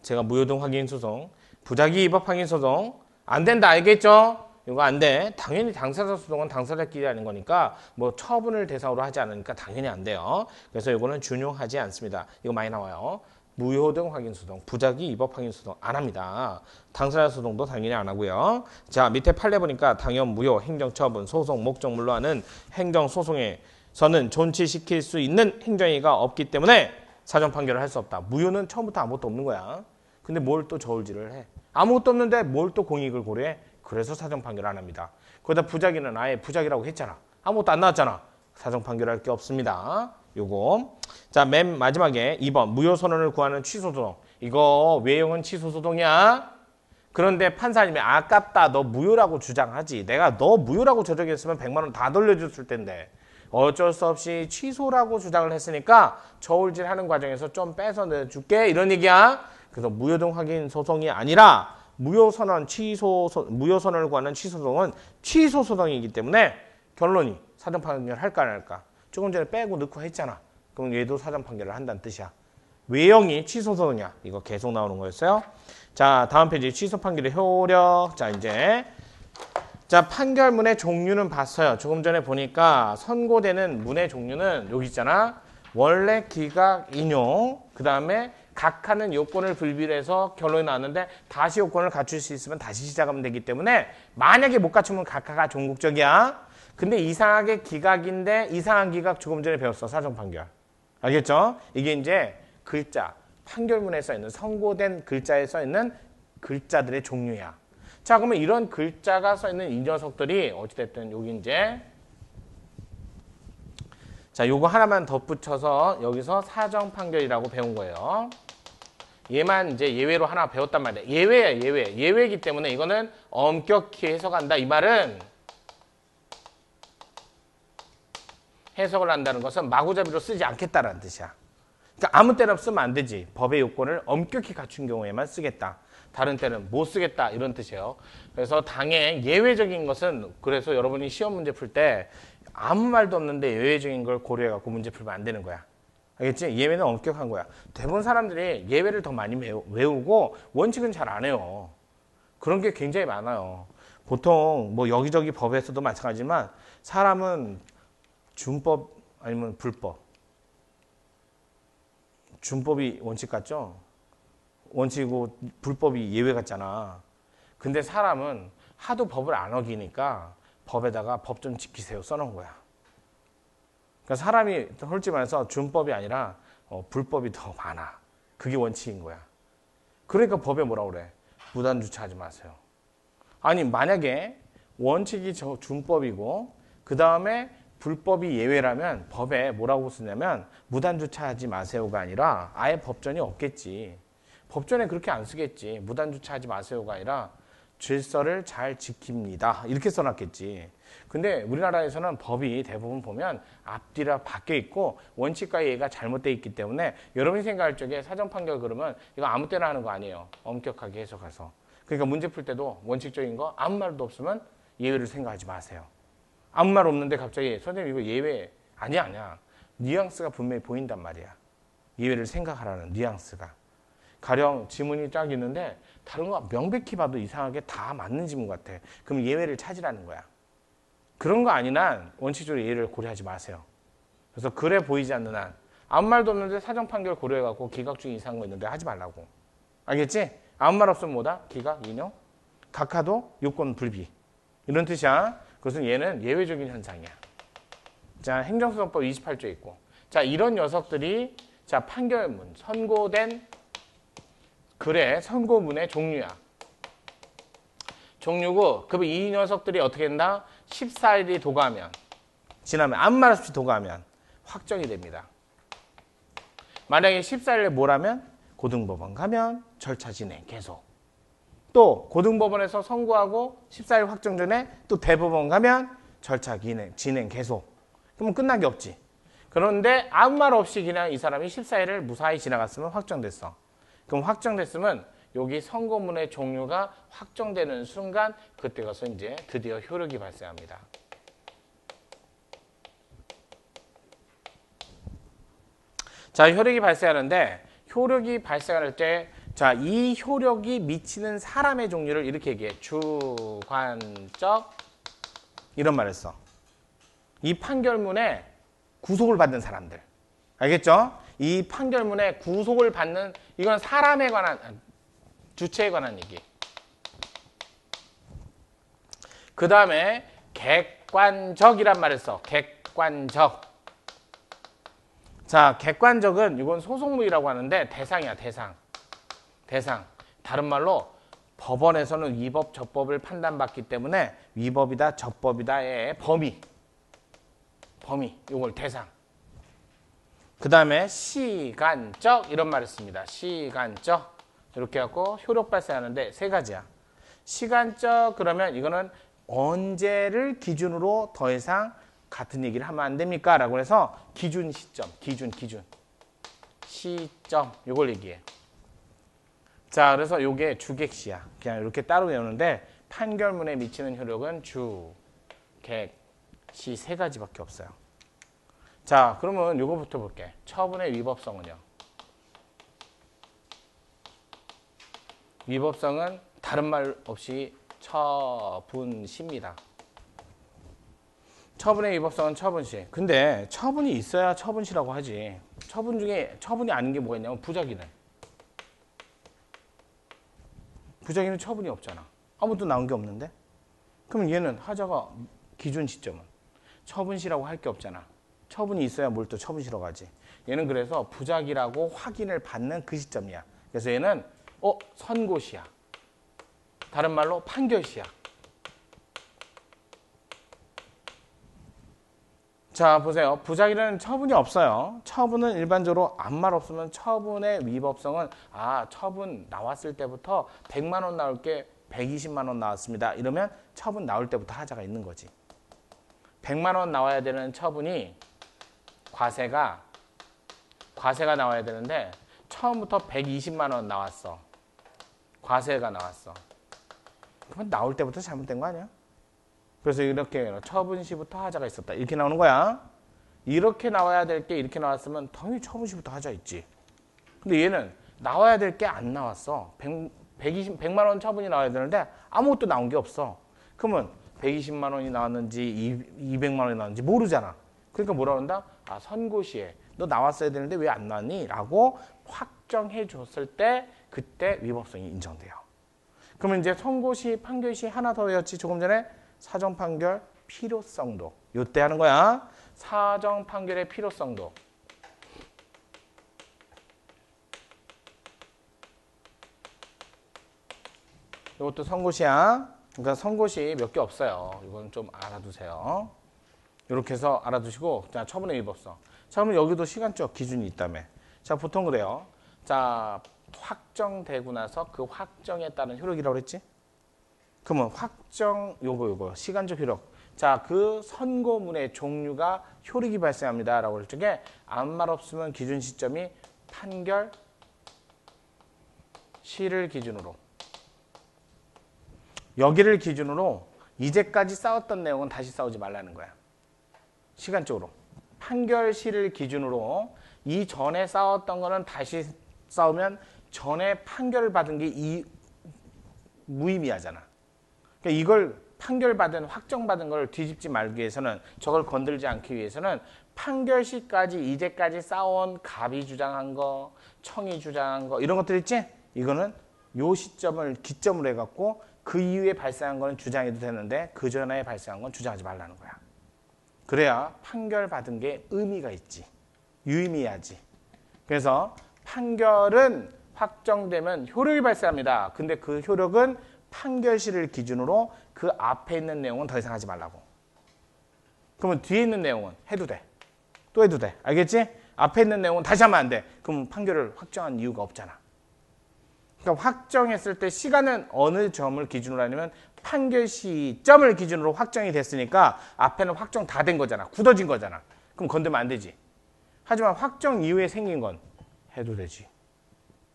제가 무효등 확인 소송, 부작위 위법 확인 소송 안 된다. 알겠죠? 이거 안 돼. 당연히 당사자 소송은 당사자끼리 하는 거니까 뭐 처분을 대상으로 하지 않으니까 당연히 안 돼요. 그래서 이거는 준용하지 않습니다. 이거 많이 나와요. 무효등 확인 소송, 부작위 위법 확인 소송 안 합니다. 당사자 소송도 당연히 안 하고요. 자, 밑에 판례 보니까 당연 무효, 행정처분, 소송, 목적물로 하는 행정소송에서는 존치시킬 수 있는 행정행위가 없기 때문에 사전 판결을 할 수 없다. 무효는 처음부터 아무것도 없는 거야. 근데 뭘 또 저울질을 해. 아무것도 없는데 뭘 또 공익을 고려해. 그래서 사전 판결 안 합니다. 거기다 부작위는 아예 부작위라고 했잖아. 아무것도 안 나왔잖아. 사전 판결할 게 없습니다. 요거. 자, 맨 마지막에 2번 무효선언을 구하는 취소소송. 이거 외형은 취소소송이야. 그런데 판사님이 아깝다. 너 무효라고 주장하지. 내가 너 무효라고 저정했으면 100만 원 다 돌려줬을 텐데. 어쩔 수 없이 취소라고 주장을 했으니까 저울질하는 과정에서 좀 빼서 내줄게. 이런 얘기야. 그래서 무효등 확인 소송이 아니라 무효선언을 구하는 취소소송은 취소소송이기 때문에 결론이 사전 판결 할까 안 할까. 조금 전에 빼고 넣고 했잖아. 그럼 얘도 사전 판결을 한다는 뜻이야. 외형이 취소소송이야. 이거 계속 나오는 거였어요. 자, 다음 페이지 취소 판결의 효력. 자, 이제 자, 판결문의 종류는 봤어요. 조금 전에 보니까 선고되는 문의 종류는 여기 있잖아. 원래 기각 인용, 그 다음에 각하는 요건을 불비해서 결론이 나왔는데 다시 요건을 갖출 수 있으면 다시 시작하면 되기 때문에 만약에 못 갖추면 각하가 종국적이야. 근데 이상하게 기각인데 이상한 기각 조금 전에 배웠어. 사전 판결. 알겠죠? 이게 이제 글자, 판결문에 써있는 선고된 글자에 써있는 글자들의 종류야. 자, 그러면 이런 글자가 써있는 이 녀석들이 어찌됐든 여기 이제 자, 요거 하나만 덧붙여서 여기서 사정 판결이라고 배운 거예요. 얘만 이제 예외로 하나 배웠단 말이야. 예외야, 예외. 예외이기 때문에 이거는 엄격히 해석한다. 이 말은 해석을 한다는 것은 마구잡이로 쓰지 않겠다라는 뜻이야. 그러니까 아무 때나 쓰면 안 되지. 법의 요건을 엄격히 갖춘 경우에만 쓰겠다. 다른 때는 못 쓰겠다 이런 뜻이에요. 그래서 당의 예외적인 것은 그래서 여러분이 시험 문제 풀 때 아무 말도 없는데 예외적인 걸 고려해갖고 문제 풀면 안 되는 거야. 알겠지? 예외는 엄격한 거야. 대부분 사람들이 예외를 더 많이 외우고 원칙은 잘 안 해요. 그런 게 굉장히 많아요. 보통 뭐 여기저기 법에서도 마찬가지지만 사람은 준법 아니면 불법. 준법이 원칙 같죠? 원칙이고 불법이 예외 같잖아. 근데 사람은 하도 법을 안 어기니까 법에다가 법 좀 지키세요 써놓은 거야. 그러니까 사람이 솔직히 말해서 준법이 아니라 불법이 더 많아. 그게 원칙인 거야. 그러니까 법에 뭐라고 그래? 무단주차하지 마세요. 아니 만약에 원칙이 준법이고 그 다음에 불법이 예외라면 법에 뭐라고 쓰냐면 무단주차하지 마세요가 아니라 아예 법전이 없겠지. 법전에 그렇게 안 쓰겠지. 무단주차하지 마세요가 아니라 질서를 잘 지킵니다. 이렇게 써놨겠지. 근데 우리나라에서는 법이 대부분 보면 앞뒤라 바뀌어 있고 원칙과 예가 잘못되어 있기 때문에 여러분이 생각할 적에 사정 판결 그러면 이거 아무 때나 하는 거 아니에요. 엄격하게 해석해서. 그러니까 문제 풀 때도 원칙적인 거 아무 말도 없으면 예외를 생각하지 마세요. 아무 말 없는데 갑자기 선생님 이거 예외 아니야. 뉘앙스가 분명히 보인단 말이야. 예외를 생각하라는 뉘앙스가. 가령 지문이 딱 있는데 다른 거 명백히 봐도 이상하게 다 맞는 지문 같아. 그럼 예외를 찾으라는 거야. 그런 거 아닌 한 원칙적으로 예외를 고려하지 마세요. 그래서 그래 보이지 않는 한 아무 말도 없는데 사정 판결 고려해갖고 기각 중에 이상한 거 있는데 하지 말라고. 알겠지? 아무 말 없으면 뭐다? 기각, 인용, 각하도, 요건 불비. 이런 뜻이야. 그것은 얘는 예외적인 현상이야. 자, 행정소송법 28조에 있고. 자, 이런 녀석들이 자, 판결문, 선고된 글의 선고문의 종류야. 종류고, 그럼 이 녀석들이 어떻게 된다? 14일이 도과하면, 지나면, 아무 말 없이 도과하면 확정이 됩니다. 만약에 14일에 뭐라면? 고등법원 가면 절차 진행 계속. 또 고등법원에서 선고하고 14일 확정 전에 또 대법원 가면 절차 진행 계속. 그러면 끝난 게 없지. 그런데 아무 말 없이 그냥 이 사람이 14일을 무사히 지나갔으면 확정됐어. 그럼 확정됐으면 여기 선고문의 종류가 확정되는 순간 그때 가서 이제 드디어 효력이 발생합니다. 자, 효력이 발생하는데 효력이 발생할 때 자, 이 효력이 미치는 사람의 종류를 이렇게 얘기해. 주관적 이런 말을 써. 이 판결문에 구속을 받는 사람들. 알겠죠? 이 판결문에 구속을 받는 이건 사람에 관한 주체에 관한 얘기. 그 다음에 객관적이란 말을 써. 객관적. 자, 객관적은 이건 소송무이라고 하는데 대상이야. 대상. 다른 말로 법원에서는 위법, 적법을 판단받기 때문에 위법이다, 적법이다의 범위. 이걸 대상. 그 다음에 시간적 이런 말을 씁니다. 시간적. 이렇게 해갖고 효력 발생하는데 세 가지야. 시간적 그러면 이거는 언제를 기준으로 더 이상 같은 얘기를 하면 안 됩니까? 라고 해서 기준 시점, 기준. 시점, 이걸 얘기해. 자, 그래서 요게 주객시야. 그냥 이렇게 따로 외우는데 판결문에 미치는 효력은 주, 객, 시 세 가지밖에 없어요. 자, 그러면 요거부터 볼게. 처분의 위법성은요. 위법성은 다른 말 없이 처분시입니다. 처분의 위법성은 처분시. 근데 처분이 있어야 처분시라고 하지. 처분 중에 처분이 아닌 게 뭐가 있냐면 부작위는. 부작위는 처분이 없잖아. 아무것도 나온 게 없는데. 그럼 얘는 하자가 기준 시점은 처분시라고 할 게 없잖아. 처분이 있어야 뭘 또 처분시러 가지. 얘는 그래서 부작이라고 확인을 받는 그 시점이야. 그래서 얘는 선고시야. 다른 말로 판결시야. 자, 보세요. 부작위는 처분이 없어요. 처분은 일반적으로 아무 말 없으면 처분의 위법성은 처분 나왔을 때부터 100만 원 나올 게 120만 원 나왔습니다. 이러면 처분 나올 때부터 하자가 있는 거지. 100만 원 나와야 되는 처분이 과세가 나와야 되는데 처음부터 120만 원 나왔어. 과세가 나왔어. 그건 나올 때부터 잘못된 거 아니야? 그래서 이렇게 처분 시부터 하자가 있었다. 이렇게 나오는 거야. 이렇게 나와야 될 게 이렇게 나왔으면 당연히 처분 시부터 하자 있지. 근데 얘는 나와야 될 게 안 나왔어. 100만 원 처분이 나와야 되는데 아무것도 나온 게 없어. 그러면 120만 원이 나왔는지 200만 원이 나왔는지 모르잖아. 그러니까 뭐라 그런다? 선고시에 너 나왔어야 되는데 왜 안 나왔니? 라고 확정해 줬을 때 그때 위법성이 인정돼요. 그러면 이제 선고시, 판결시 하나 더 외웠지. 조금 전에 사정판결 필요성도. 요때 하는 거야. 사정판결의 필요성도. 이것도 선고시야. 그러니까 선고시 몇 개 없어요. 이건 좀 알아두세요. 이렇게 해서 알아두시고, 자, 처분의 위법성. 자, 그러면 여기도 시간적 기준이 있다며. 자, 보통 그래요. 자, 확정되고 나서 그 확정에 따른 효력이라고 그랬지? 그러면 확정, 요거, 시간적 효력. 자, 그 선고문의 종류가 효력이 발생합니다. 라고 할 적에 아무 말 없으면 기준 시점이 판결 시를 기준으로. 여기를 기준으로 이제까지 싸웠던 내용은 다시 싸우지 말라는 거야. 시간적으로. 판결 시를 기준으로 이전에 싸웠던 거는 다시 싸우면 전에 판결을 받은 게 무의미하잖아. 그러니까 이걸 판결받은, 확정받은 걸 뒤집지 말기 위해서는, 저걸 건들지 않기 위해서는 판결 시까지 이제까지 싸워온 갑이 주장한 거, 청이 주장한 거, 이런 것들 있지? 이거는 요 시점을 기점으로 해갖고 그 이후에 발생한 거는 주장해도 되는데 그 전에 발생한 건 주장하지 말라는 거야. 그래야 판결받은 게 의미가 있지. 유의미하지. 그래서 판결은 확정되면 효력이 발생합니다. 근데 그 효력은 판결시를 기준으로 그 앞에 있는 내용은 더 이상 하지 말라고. 그러면 뒤에 있는 내용은 해도 돼. 또 해도 돼. 알겠지? 앞에 있는 내용은 다시 하면 안 돼. 그럼 판결을 확정한 이유가 없잖아. 그러니까 확정했을 때 시간은 어느 점을 기준으로 하냐면 판결 시점을 기준으로 확정이 됐으니까 앞에는 확정 다 된 거잖아. 굳어진 거잖아. 그럼 건들면 안 되지. 하지만 확정 이후에 생긴 건 해도 되지.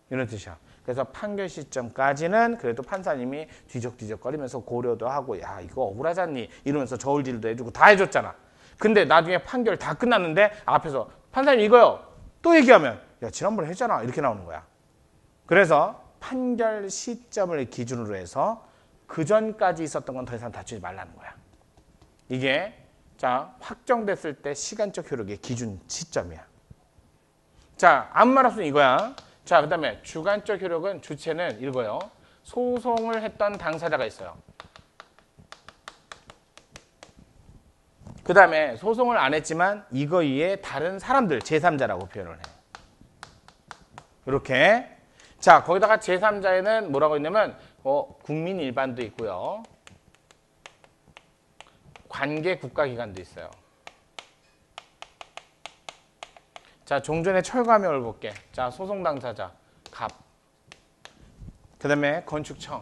이런 뜻이야. 그래서 판결 시점까지는 그래도 판사님이 뒤적뒤적거리면서 고려도 하고 야 이거 억울하잖니 이러면서 저울질도 해주고 다 해줬잖아. 근데 나중에 판결 다 끝났는데 앞에서 판사님 이거요. 또 얘기하면 야 지난번에 했잖아. 이렇게 나오는 거야. 그래서 판결 시점을 기준으로 해서 그 전까지 있었던 건 더 이상 다투지 말라는 거야. 이게 자 확정됐을 때 시간적 효력의 기준 시점이야. 자 아무 말 없으면 이거야. 자 그 다음에 주관적 효력은 주체는 이거예요. 소송을 했던 당사자가 있어요. 그 다음에 소송을 안 했지만 이거 위에 다른 사람들 제3자라고 표현을 해. 이렇게. 자 거기다가 제3자에는 뭐라고 있냐면 국민 일반도 있고요. 관계 국가기관도 있어요. 자 종전의 철거함을 볼게. 자 소송 당사자 갑. 그 다음에 건축청.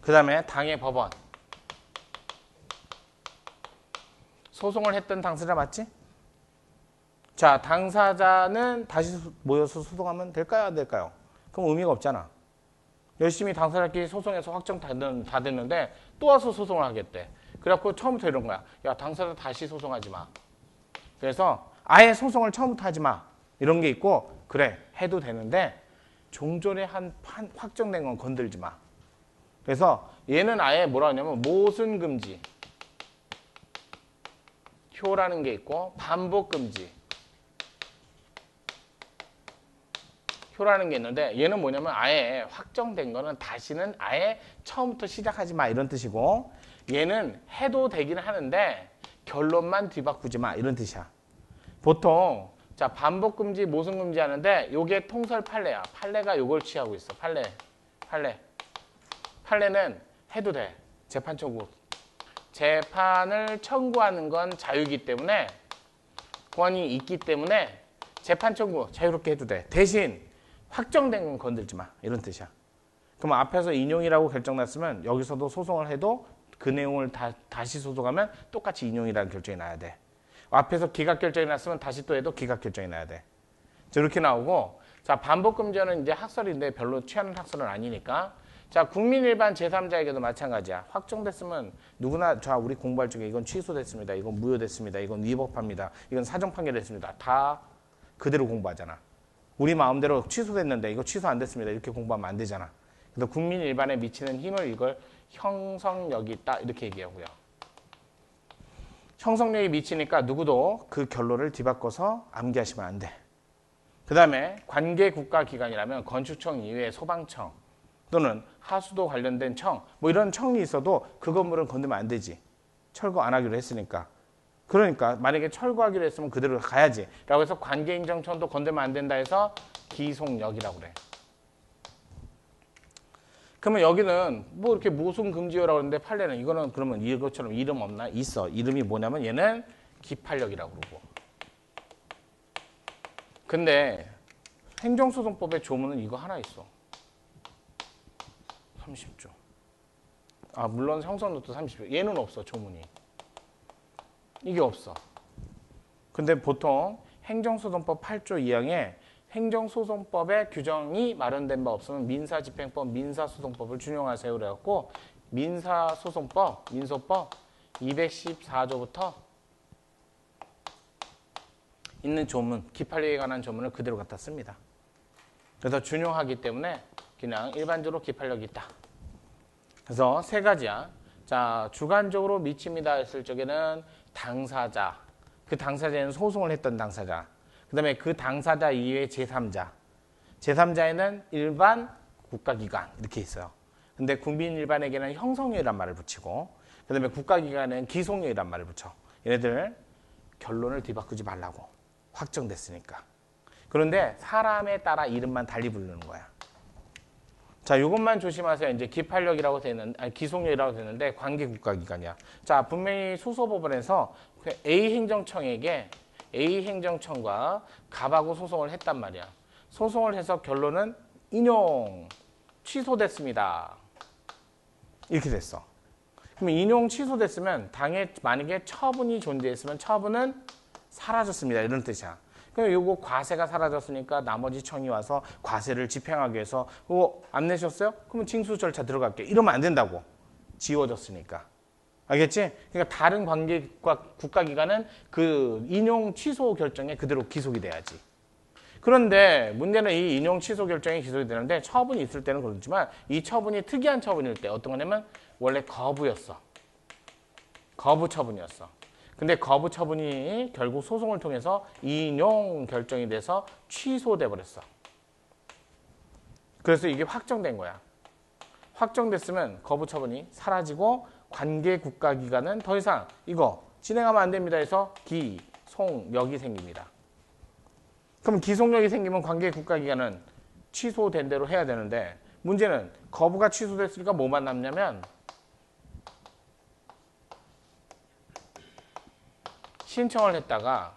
그 다음에 당해 법원. 소송을 했던 당사자 맞지? 자 당사자는 다시 모여서 소송하면 될까요? 안 될까요? 그럼 의미가 없잖아. 열심히 당사자끼리 소송해서 확정 다 됐는데 또 와서 소송을 하겠대. 그래갖고 처음부터 이런 거야. 야 당사자 다시 소송하지 마. 그래서 아예 소송을 처음부터 하지 마. 이런 게 있고 그래 해도 되는데 종전에 확정된 건 건들지 마. 그래서 얘는 아예 뭐라 하냐면 모순 금지. 효라는 게 있고 반복 금지. 효라는 게 있는데 얘는 뭐냐면 아예 확정된 거는 다시는 아예 처음부터 시작하지 마 이런 뜻이고 얘는 해도 되긴 하는데 결론만 뒤바꾸지 마 이런 뜻이야. 보통 자 반복금지, 모순금지 하는데 요게 통설 판례야. 판례가 요걸 취하고 있어. 판례는 해도 돼. 재판 청구. 재판을 청구하는 건 자유이기 때문에 권이 있기 때문에 재판 청구 자유롭게 해도 돼. 대신 확정된 건 건들지 마 이런 뜻이야. 그럼 앞에서 인용이라고 결정났으면 여기서도 소송을 해도 그 내용을 다시 소송하면 똑같이 인용이라는 결정이 나야 돼. 앞에서 기각 결정이 났으면 다시 또 해도 기각 결정이 나야 돼. 이렇게 나오고, 자 반복금지는 이제 학설인데 별로 취하는 학설은 아니니까. 자 국민 일반 제3자에게도 마찬가지야. 확정됐으면 누구나 자 우리 공부할 적에 이건 취소됐습니다. 이건 무효됐습니다. 이건 위법합니다. 이건 사정 판결됐습니다. 다 그대로 공부하잖아. 우리 마음대로 취소됐는데 이거 취소 안 됐습니다. 이렇게 공부하면 안 되잖아. 그래서 국민 일반에 미치는 힘을 이걸 형성력이 있다 이렇게 얘기하고요. 형성력이 미치니까 누구도 그 결론을 뒤바꿔서 암기하시면 안 돼. 그 다음에 관계국가기관이라면 건축청 이외에 소방청 또는 하수도 관련된 청 뭐 이런 청이 있어도 그 건물은 건드면 안 되지. 철거 안 하기로 했으니까. 그러니까 만약에 철거하기로 했으면 그대로 가야지 라고 해서 관계인정청도 건드면 안 된다 해서 기속력이라고 그래. 그러면 여기는 뭐 이렇게 모순금지어라고 하는데 판례는 이거는 그러면 이것처럼 이름 없나? 있어. 이름이 뭐냐면 얘는 기판력이라고 그러고. 근데 행정소송법의 조문은 이거 하나 있어. 30조. 아 물론 형성노트 30조. 얘는 없어 조문이. 이게 없어. 근데 보통 행정소송법 8조 2항에 행정소송법의 규정이 마련된 바 없으면 민사집행법, 민사소송법을 준용하세요. 그래갖고 민사소송법, 민소법 214조부터 있는 조문, 기판력에 관한 조문을 그대로 갖다 씁니다. 그래서 준용하기 때문에 그냥 일반적으로 기판력이 있다. 그래서 세 가지야. 자, 주관적으로 미칩니다 했을 적에는 당사자, 그 당사자는 소송을 했던 당사자, 그 다음에 그 당사자 이외의 제3자, 제3자에는 일반 국가기관 이렇게 있어요. 근데 국민 일반에게는 형성력이란 말을 붙이고, 그 다음에 국가기관에는 기속력이란 말을 붙여. 얘네들 결론을 뒤바꾸지 말라고. 확정됐으니까. 그런데 사람에 따라 이름만 달리 부르는 거야. 자, 이것만 조심하세요. 이제 기판력이라고 되는, 아니, 기속력이라고 되는데 관계 국가기관이야. 자, 분명히 소소법원에서 A 행정청에게 A 행정청과 갑하고 소송을 했단 말이야. 소송을 해서 결론은 인용 취소됐습니다. 이렇게 됐어. 그럼 인용 취소됐으면 당에 만약에 처분이 존재했으면 처분은 사라졌습니다. 이런 뜻이야. 그럼 요거 과세가 사라졌으니까 나머지 청이 와서 과세를 집행하기 위해서 그거 안 내셨어요? 그러면 징수 절차 들어갈게. 이러면 안 된다고. 지워졌으니까. 알겠지? 그러니까 다른 관계과 국가기관은 그 인용 취소 결정에 그대로 기속이 돼야지. 그런데 문제는 이 인용 취소 결정이 기속이 되는데 처분이 있을 때는 그렇지만 이 처분이 특이한 처분일 때 어떤 거냐면 원래 거부였어. 거부 처분이었어. 근데 거부 처분이 결국 소송을 통해서 인용 결정이 돼서 취소돼 버렸어. 그래서 이게 확정된 거야. 확정됐으면 거부 처분이 사라지고 관계 국가기관은 더 이상 이거 진행하면 안 됩니다 해서 기속력이 생깁니다. 그럼 기속력이 생기면 관계 국가기관은 취소된 대로 해야 되는데 문제는 거부가 취소됐으니까 뭐만 남냐면 신청을 했다가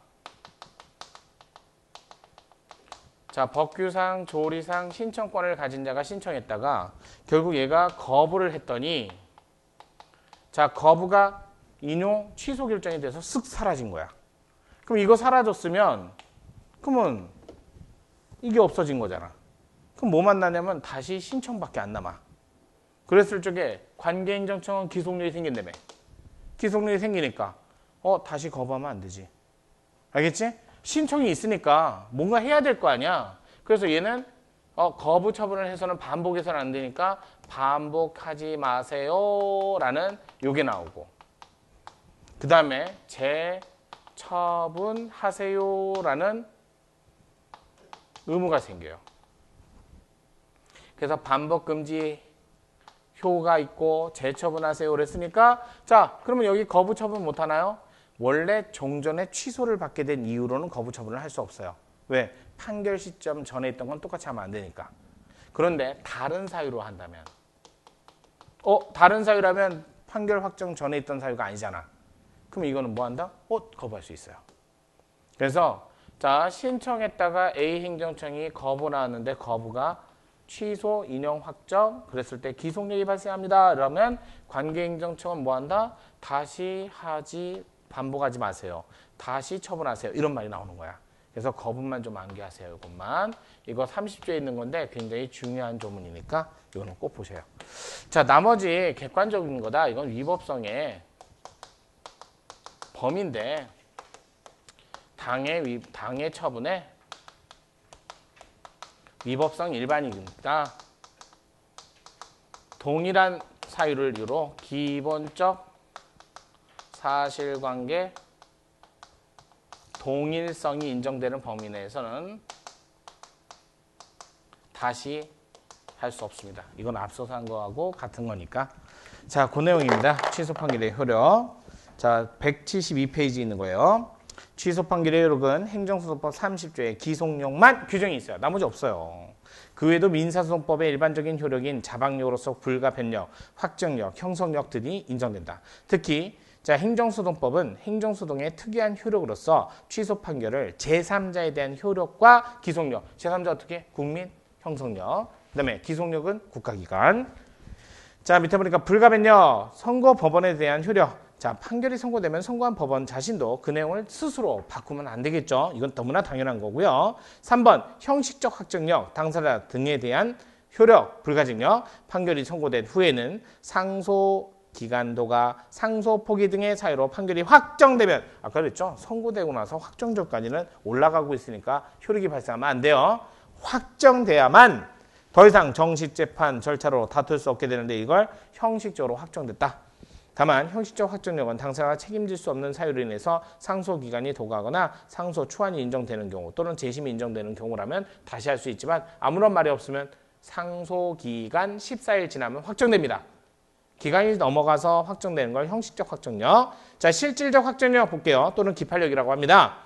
자 법규상 조리상 신청권을 가진 자가 신청했다가 결국 얘가 거부를 했더니 자 거부가 인용 취소 결정이 돼서 쓱 사라진 거야. 그럼 이거 사라졌으면 그러면 이게 없어진 거잖아. 그럼 뭐만 나냐면 다시 신청밖에 안 남아. 그랬을 적에 관계행정청은 기속력이 생긴다며. 기속력이 생기니까 다시 거부하면 안 되지. 알겠지? 신청이 있으니까 뭔가 해야 될 거 아니야. 그래서 얘는 거부 처분을 해서는 반복해서는 안 되니까 반복하지 마세요 라는 요게 나오고 그 다음에 재처분하세요 라는 의무가 생겨요. 그래서 반복금지 효가 있고 재처분하세요 그랬으니까 자 그러면 여기 거부 처분 못 하나요? 원래 종전에 취소를 받게 된 이유로는 거부 처분을 할 수 없어요. 왜? 판결 시점 전에 있던 건 똑같이 하면 안 되니까. 그런데 다른 사유로 한다면 다른 사유라면 판결 확정 전에 있던 사유가 아니잖아. 그럼 이거는 뭐 한다? 거부할 수 있어요. 그래서 자, 신청했다가 A 행정청이 거부 나왔는데 거부가 취소, 인용, 확정 그랬을 때 기속력이 발생합니다. 그러면 관계행정청은 뭐 한다? 다시 하지, 반복하지 마세요. 다시 처분하세요. 이런 말이 나오는 거야. 그래서 거부만 좀 암기하세요. 이것만. 이거 30조에 있는 건데 굉장히 중요한 조문이니까 이거는 꼭 보세요. 자, 나머지 객관적인 거다. 이건 위법성의 범위인데 당해 처분에 위법성 일반이니까 동일한 사유를 이유로 기본적 사실관계 동일성이 인정되는 범위 내에서는 다시 할 수 없습니다. 이건 앞서서 한 거하고 같은 거니까. 자, 그 내용입니다. 취소 판결의 효력. 자, 172페이지 있는 거예요. 취소 판결의 효력은 행정소송법 30조의 기속력만 규정이 있어요. 나머지 없어요. 그 외에도 민사소송법의 일반적인 효력인 자방력으로서 불가변력, 확정력, 형성력 등이 인정된다. 특히 자, 행정소송법은 행정소송의 특이한 효력으로서 취소 판결을 제3자에 대한 효력과 기속력, 제3자 어떻게? 국민, 형성력, 그 다음에 기속력은 국가기관. 자, 밑에 보니까 불가변력, 선고법원에 대한 효력. 자, 판결이 선고되면 선고한 법원 자신도 그 내용을 스스로 바꾸면 안 되겠죠. 이건 너무나 당연한 거고요. 3번 형식적 확정력, 당사자 등에 대한 효력, 불가증력. 판결이 선고된 후에는 상소 기간도가 상소 포기 등의 사유로 판결이 확정되면 아까 그랬죠. 선고되고 나서 확정전까지는 올라가고 있으니까 효력이 발생하면 안 돼요. 확정돼야만 더 이상 정식재판 절차로 다툴 수 없게 되는데 이걸 형식적으로 확정됐다. 다만 형식적 확정력은 당사자가 책임질 수 없는 사유로 인해서 상소기간이 도가하거나 상소 초안이 인정되는 경우 또는 재심이 인정되는 경우라면 다시 할 수 있지만 아무런 말이 없으면 상소기간 14일 지나면 확정됩니다. 기간이 넘어가서 확정되는 걸 형식적 확정력. 자, 실질적 확정력 볼게요. 또는 기판력이라고 합니다.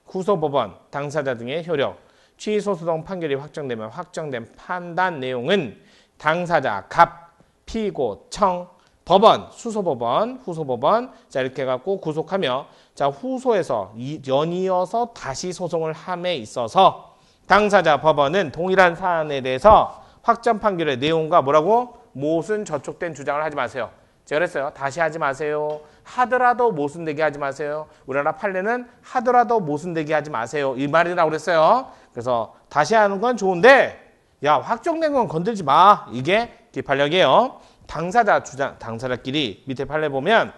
구소법원, 당사자 등의 효력. 취소소송 판결이 확정되면 확정된 판단 내용은 당사자, 갑, 피고, 청, 법원, 수소법원, 후소법원 자 이렇게 해갖고 구속하며 자 후소에서 연이어서 다시 소송을 함에 있어서 당사자 법원은 동일한 사안에 대해서 확정 판결의 내용과 뭐라고? 모순 저촉된 주장을 하지 마세요. 제가 그랬어요. 다시 하지 마세요. 하더라도 모순되게 하지 마세요. 우리나라 판례는 하더라도 모순되게 하지 마세요. 이 말이라고 그랬어요. 그래서 다시 하는 건 좋은데 야 확정된 건 건들지 마. 이게 기판력이에요. 당사자 주장, 당사자끼리 밑에 판례 보면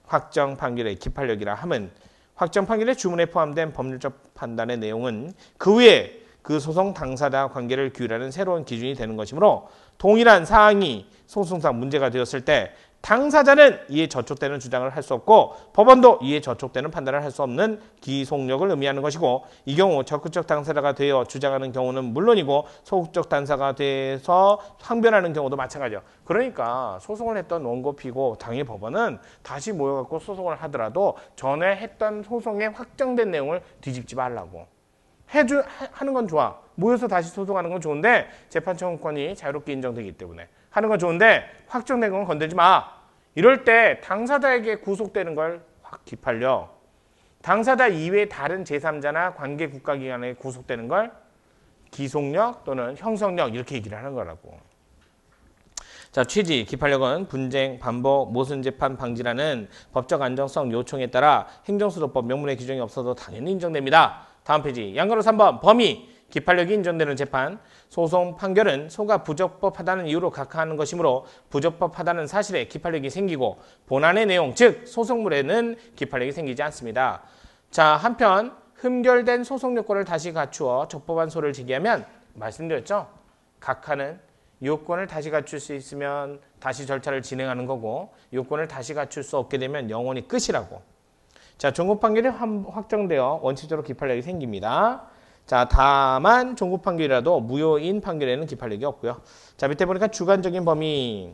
확정 판결의 기판력이라 함은 확정 판결의 주문에 포함된 법률적 판단의 내용은 그 외에 그 소송 당사자 관계를 규율하는 새로운 기준이 되는 것이므로 동일한 사항이 소송상 문제가 되었을 때 당사자는 이에 저촉되는 주장을 할 수 없고 법원도 이에 저촉되는 판단을 할 수 없는 기속력을 의미하는 것이고 이 경우 적극적 당사자가 되어 주장하는 경우는 물론이고 소극적 당사자가 돼서 항변하는 경우도 마찬가지죠. 그러니까 소송을 했던 원고 피고 당의 법원은 다시 모여갖고 소송을 하더라도 전에 했던 소송에 확정된 내용을 뒤집지 말라고. 하는 건 좋아. 모여서 다시 소송하는 건 좋은데 재판 청구권이 자유롭게 인정되기 때문에 하는 건 좋은데 확정된 건 건들지 마. 이럴 때 당사자에게 구속되는 걸 기판력, 당사자 이외의 다른 제3자나 관계 국가기관에 구속되는 걸 기속력 또는 형성력 이렇게 얘기를 하는 거라고. 자, 취지, 기판력은 분쟁, 반복, 모순재판 방지라는 법적 안정성 요청에 따라 행정소송법 명문의 규정이 없어도 당연히 인정됩니다. 다음 페이지 양가로 3번 범위, 기판력이 인정되는 재판, 소송 판결은 소가 부적법하다는 이유로 각하하는 것이므로 부적법하다는 사실에 기판력이 생기고 본안의 내용, 즉 소송물에는 기판력이 생기지 않습니다. 자, 한편 흠결된 소송 요건을 다시 갖추어 적법한 소를 제기하면 말씀드렸죠. 각하는 요건을 다시 갖출 수 있으면 다시 절차를 진행하는 거고 요건을 다시 갖출 수 없게 되면 영원히 끝이라고. 자, 종고 판결이 확정되어 원칙적으로 기판력이 생깁니다. 자, 다만 종고 판결이라도 무효인 판결에는 기판력이 없고요. 자, 밑에 보니까 주관적인 범위.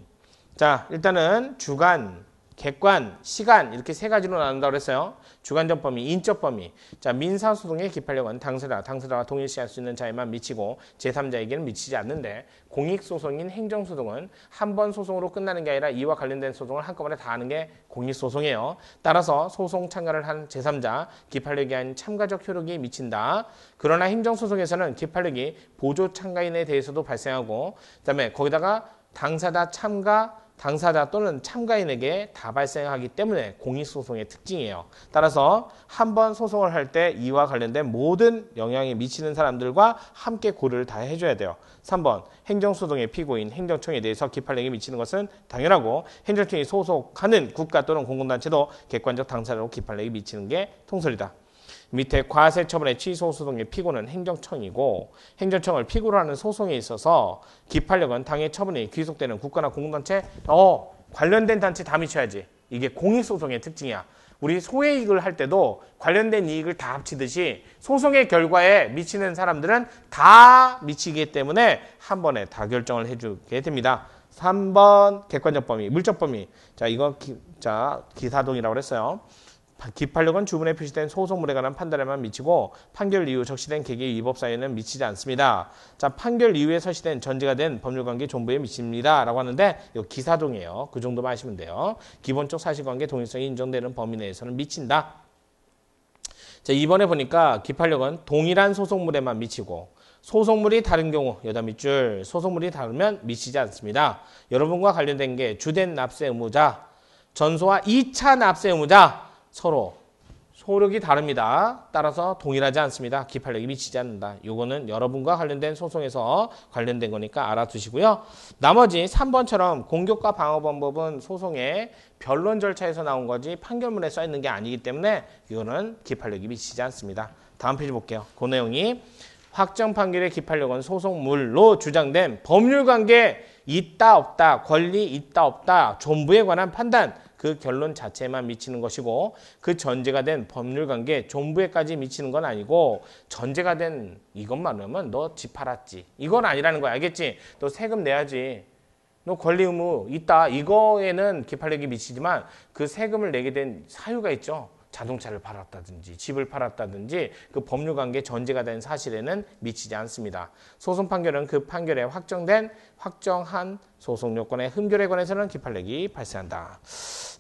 자, 일단은 주관 객관, 시간 이렇게 세 가지로 나눈다고 그랬어요. 주관적 범위, 인적 범위. 자, 민사소송의 기판력은 당사자와 동일시할 수 있는 자에만 미치고 제3자에게는 미치지 않는데 공익소송인 행정소송은 한 번 소송으로 끝나는 게 아니라 이와 관련된 소송을 한꺼번에 다 하는 게 공익소송이에요. 따라서 소송 참가를 한 제3자, 기판력이 아닌 참가적 효력이 미친다. 그러나 행정소송에서는 기판력이 보조 참가인에 대해서도 발생하고 그다음에 거기다가 당사자 또는 참가인에게 다 발생하기 때문에 공익소송의 특징이에요. 따라서 한 번 소송을 할 때 이와 관련된 모든 영향이 미치는 사람들과 함께 고려를 다 해줘야 돼요. 3번 행정소송의 피고인 행정청에 대해서 기판력이 미치는 것은 당연하고 행정청이 소속하는 국가 또는 공공단체도 객관적 당사자로 기판력이 미치는 게 통설이다. 밑에 과세처분의 취소소송의 피고는 행정청이고 행정청을 피고로 하는 소송에 있어서 기판력은 당해 처분이 귀속되는 국가나 공공단체 관련된 단체 다 미쳐야지. 이게 공익소송의 특징이야. 우리 소외이익을 할 때도 관련된 이익을 다 합치듯이 소송의 결과에 미치는 사람들은 다 미치기 때문에 한 번에 다 결정을 해주게 됩니다. 3번 객관적 범위, 물적 범위. 자, 이거 기사동이라고 그랬어요. 기판력은 주문에 표시된 소송물에 관한 판단에만 미치고 판결 이후 적시된 개개의 위법 사유에는 미치지 않습니다. 자, 판결 이후에 설시된 전제가 된 법률관계 존부에 미칩니다. 라고 하는데 이거 기사동이에요. 그 정도만 하시면 돼요. 기본적 사실관계 동일성이 인정되는 범위 내에서는 미친다. 자, 이번에 보니까 기판력은 동일한 소송물에만 미치고 소송물이 다른 경우 여자 밑줄 소송물이 다르면 미치지 않습니다. 여러분과 관련된 게 주된 납세 의무자, 전소와 2차 납세 의무자 서로 소력이 다릅니다. 따라서 동일하지 않습니다. 기판력이 미치지 않는다. 요거는 여러분과 관련된 소송에서 관련된 거니까 알아두시고요. 나머지 3번처럼 공격과 방어방법은 소송의 변론 절차에서 나온 거지 판결문에 써 있는 게 아니기 때문에 이거는 기판력이 미치지 않습니다. 다음 페이지 볼게요. 그 내용이 확정 판결의 기판력은 소송물로 주장된 법률관계 있다 없다, 권리 있다 없다, 존부에 관한 판단 그 결론 자체에만 미치는 것이고 그 전제가 된 법률관계 존부에까지 미치는 건 아니고 전제가 된 이것만 하면 너 집 팔았지 이건 아니라는 거야. 알겠지? 너 세금 내야지. 너 권리 의무 있다. 이거에는 기판력이 미치지만 그 세금을 내게 된 사유가 있죠. 자동차를 팔았다든지 집을 팔았다든지 그 법률관계 전제가 된 사실에는 미치지 않습니다. 소송 판결은 그 판결에 확정한 소송 요건의 흠결에 관해서는 기판력이 발생한다.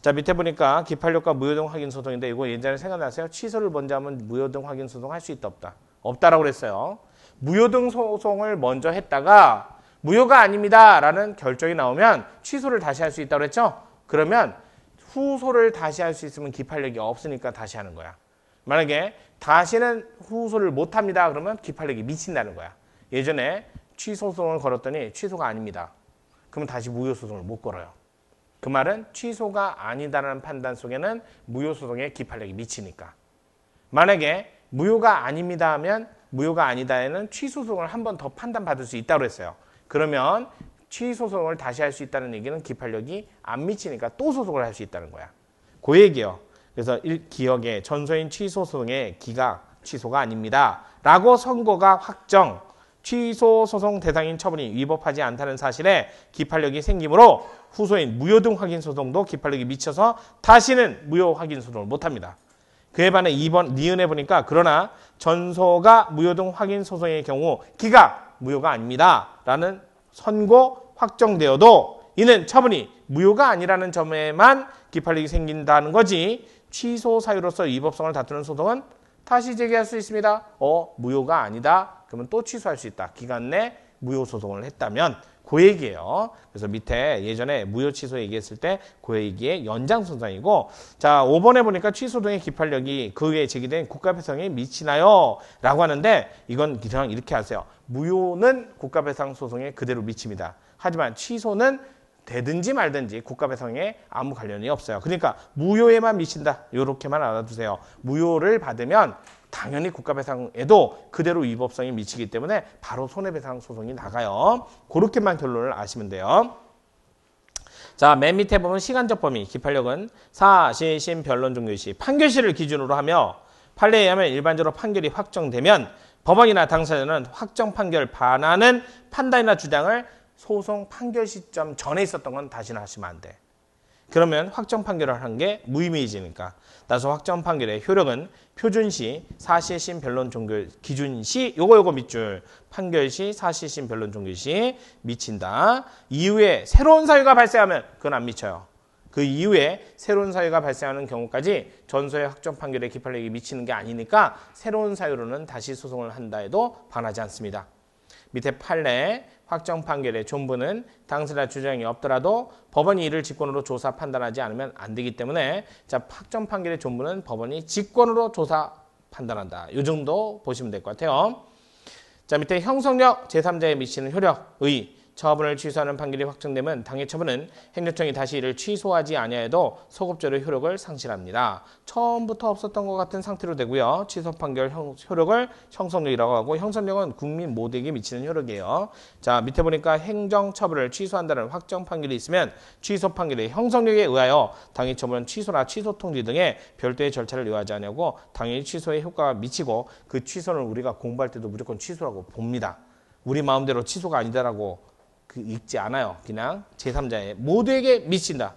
자, 밑에 보니까 기판력과 무효등 확인 소송인데 이거 예전에 생각나세요? 취소를 먼저 하면 무효등 확인 소송 할 수 있다 없다? 없다라고 그랬어요. 무효등 소송을 먼저 했다가 무효가 아닙니다 라는 결정이 나오면 취소를 다시 할 수 있다고 그랬죠? 그러면 후소를 다시 할 수 있으면 기판력이 없으니까 다시 하는 거야. 만약에 다시는 후소를 못합니다 그러면 기판력이 미친다는 거야. 예전에 취소소송을 걸었더니 취소가 아닙니다. 그러면 다시 무효소송을 못 걸어요. 그 말은 취소가 아니다라는 판단 속에는 무효소송의 기판력이 미치니까. 만약에 무효가 아닙니다 하면 무효가 아니다에는 취소소송을 한 번 더 판단받을 수 있다고 했어요. 그러면 취소소송을 다시 할 수 있다는 얘기는 기판력이 안 미치니까 또 소송을 할 수 있다는 거야. 그 얘기요. 그래서 기억에 전소인 취소소송의 기가 취소가 아닙니다 라고 선고가 확정, 취소소송 대상인 처분이 위법하지 않다는 사실에 기판력이 생기므로 후소인 무효등 확인소송도 기판력이 미쳐서 다시는 무효 확인소송을 못합니다. 그에 반해 2번 니은에 보니까 그러나 전소가 무효등 확인소송의 경우 기가 무효가 아닙니다 라는 선고 확정되어도 이는 처분이 무효가 아니라는 점에만 기판력이 생긴다는 거지 취소 사유로서 위법성을 다투는 소송은 다시 제기할 수 있습니다. 무효가 아니다. 그러면 또 취소할 수 있다. 기간 내 무효 소송을 했다면 그 얘기예요. 그래서 밑에 예전에 무효 취소 얘기했을 때 그 얘기의 연장선상이고 자 5번에 보니까 취소 등의 기판력이 그 외에 제기된 국가배상에 미치나요? 라고 하는데 이건 그냥 이렇게 하세요. 무효는 국가배상 소송에 그대로 미칩니다. 하지만 취소는 되든지 말든지 국가배상에 아무 관련이 없어요. 그러니까 무효에만 미친다. 이렇게만 알아두세요. 무효를 받으면 당연히 국가배상에도 그대로 위법성이 미치기 때문에 바로 손해배상 소송이 나가요. 그렇게만 결론을 아시면 돼요. 자, 맨 밑에 보면 시간적 범위, 기판력은 사실심 변론 종료 시 판결시를 기준으로 하며 판례에 의하면 일반적으로 판결이 확정되면 법원이나 당사자는 확정 판결 반하는 판단이나 주장을 소송 판결 시점 전에 있었던 건 다시는 하시면 안 돼. 그러면 확정 판결을 한 게 무의미해지니까. 따라서 확정 판결의 효력은 표준시, 사실심, 변론, 종결, 기준시, 요거 밑줄. 판결시, 사실심, 변론, 종결시 미친다. 이후에 새로운 사유가 발생하면 그건 안 미쳐요. 그 이후에 새로운 사유가 발생하는 경우까지 전소의 확정 판결의 기판력이 미치는 게 아니니까 새로운 사유로는 다시 소송을 한다 해도 반하지 않습니다. 밑에 판례 확정 판결의 존부는 당사자 주장이 없더라도 법원이 이를 직권으로 조사 판단하지 않으면 안 되기 때문에 자 확정 판결의 존부는 법원이 직권으로 조사 판단한다. 이 정도 보시면 될 것 같아요. 자 밑에 형성력 제3자에 미치는 효력, 의, 처분을 취소하는 판결이 확정되면 당해 처분은 행정청이 다시 이를 취소하지 아니하여도 소급적으로 효력을 상실합니다. 처음부터 없었던 것 같은 상태로 되고요. 취소 판결 효력을 형성력이라고 하고 형성력은 국민 모두에게 미치는 효력이에요. 자 밑에 보니까 행정처분을 취소한다는 확정 판결이 있으면 취소 판결의 형성력에 의하여 당해 처분은 취소나 취소 통지 등의 별도의 절차를 요하지 않냐고 당연히 취소에 효과가 미치고 그 취소는 우리가 공부할 때도 무조건 취소라고 봅니다. 우리 마음대로 취소가 아니다라고 읽지 않아요. 그냥 제3자의 모두에게 미친다.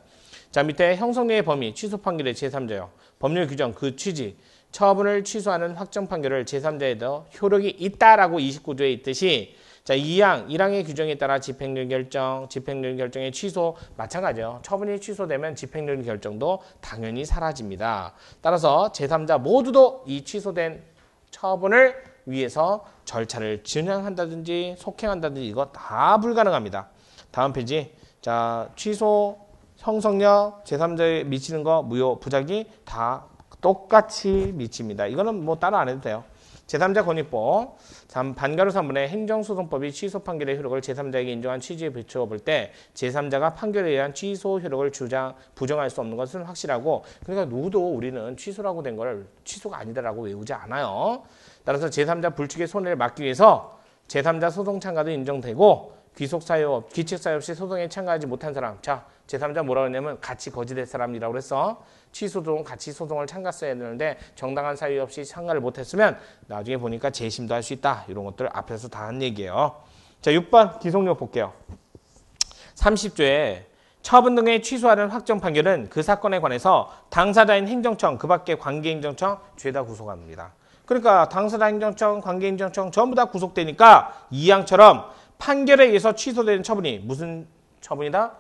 자 밑에 형성력의 범위, 취소 판결의 제3자요. 법률 규정, 그 취지, 처분을 취소하는 확정 판결을 제3자에 더 효력이 있다라고 29조에 있듯이 자 2항, 1항의 규정에 따라 집행률 결정, 집행률 결정의 취소 마찬가지요. 처분이 취소되면 집행률 결정도 당연히 사라집니다. 따라서 제3자 모두도 이 취소된 처분을 위해서 절차를 진행한다든지 속행한다든지 이거 다 불가능합니다. 다음 페이지. 자, 취소, 형성력, 제3자에 미치는 거, 무효, 부작위 다 똑같이 미칩니다. 이거는 뭐 따로 안 해도 돼요. 제3자 권익법 반가로 3분의 행정소송법이 취소 판결의 효력을 제3자에게 인정한 취지에 비추어 볼 때 제3자가 판결에 의한 취소 효력을 부정할 수 없는 것은 확실하고 그러니까 누구도 우리는 취소라고 된 걸 취소가 아니다라고 외우지 않아요. 따라서 제3자 불축의 손해를 막기 위해서 제3자 소송 참가도 인정되고 귀속사유, 귀책사유 없이 소송에 참가하지 못한 사람. 자, 제3자 뭐라고 했냐면 같이 거짓될 사람이라고 그랬어. 취소도 같이 소송을 참가했어야 되는데 정당한 사유 없이 참가를 못했으면 나중에 보니까 재심도 할 수 있다. 이런 것들 앞에서 다 한 얘기예요. 자, 6번 기속력 볼게요. 30조에 처분 등의 취소하는 확정 판결은 그 사건에 관해서 당사자인 행정청, 그 밖의 관계행정청 죄다 구속합니다. 그러니까 당사자 행정청, 관계행정청 전부 다 구속되니까 이항처럼 판결에 의해서 취소되는 처분이 무슨 처분이다?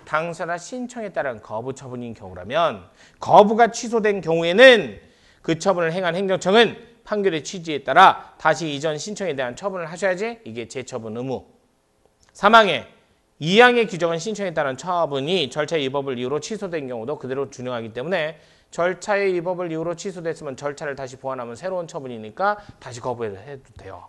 당사자 신청에 따른 거부 처분인 경우라면 거부가 취소된 경우에는 그 처분을 행한 행정청은 판결의 취지에 따라 다시 이전 신청에 대한 처분을 하셔야지 이게 재처분 의무. 3항에 2항의 규정은 신청에 따른 처분이 절차의 위법을 이유로 취소된 경우도 그대로 준용하기 때문에 절차의 위법을 이유로 취소됐으면 절차를 다시 보완하면 새로운 처분이니까 다시 거부해도 돼요.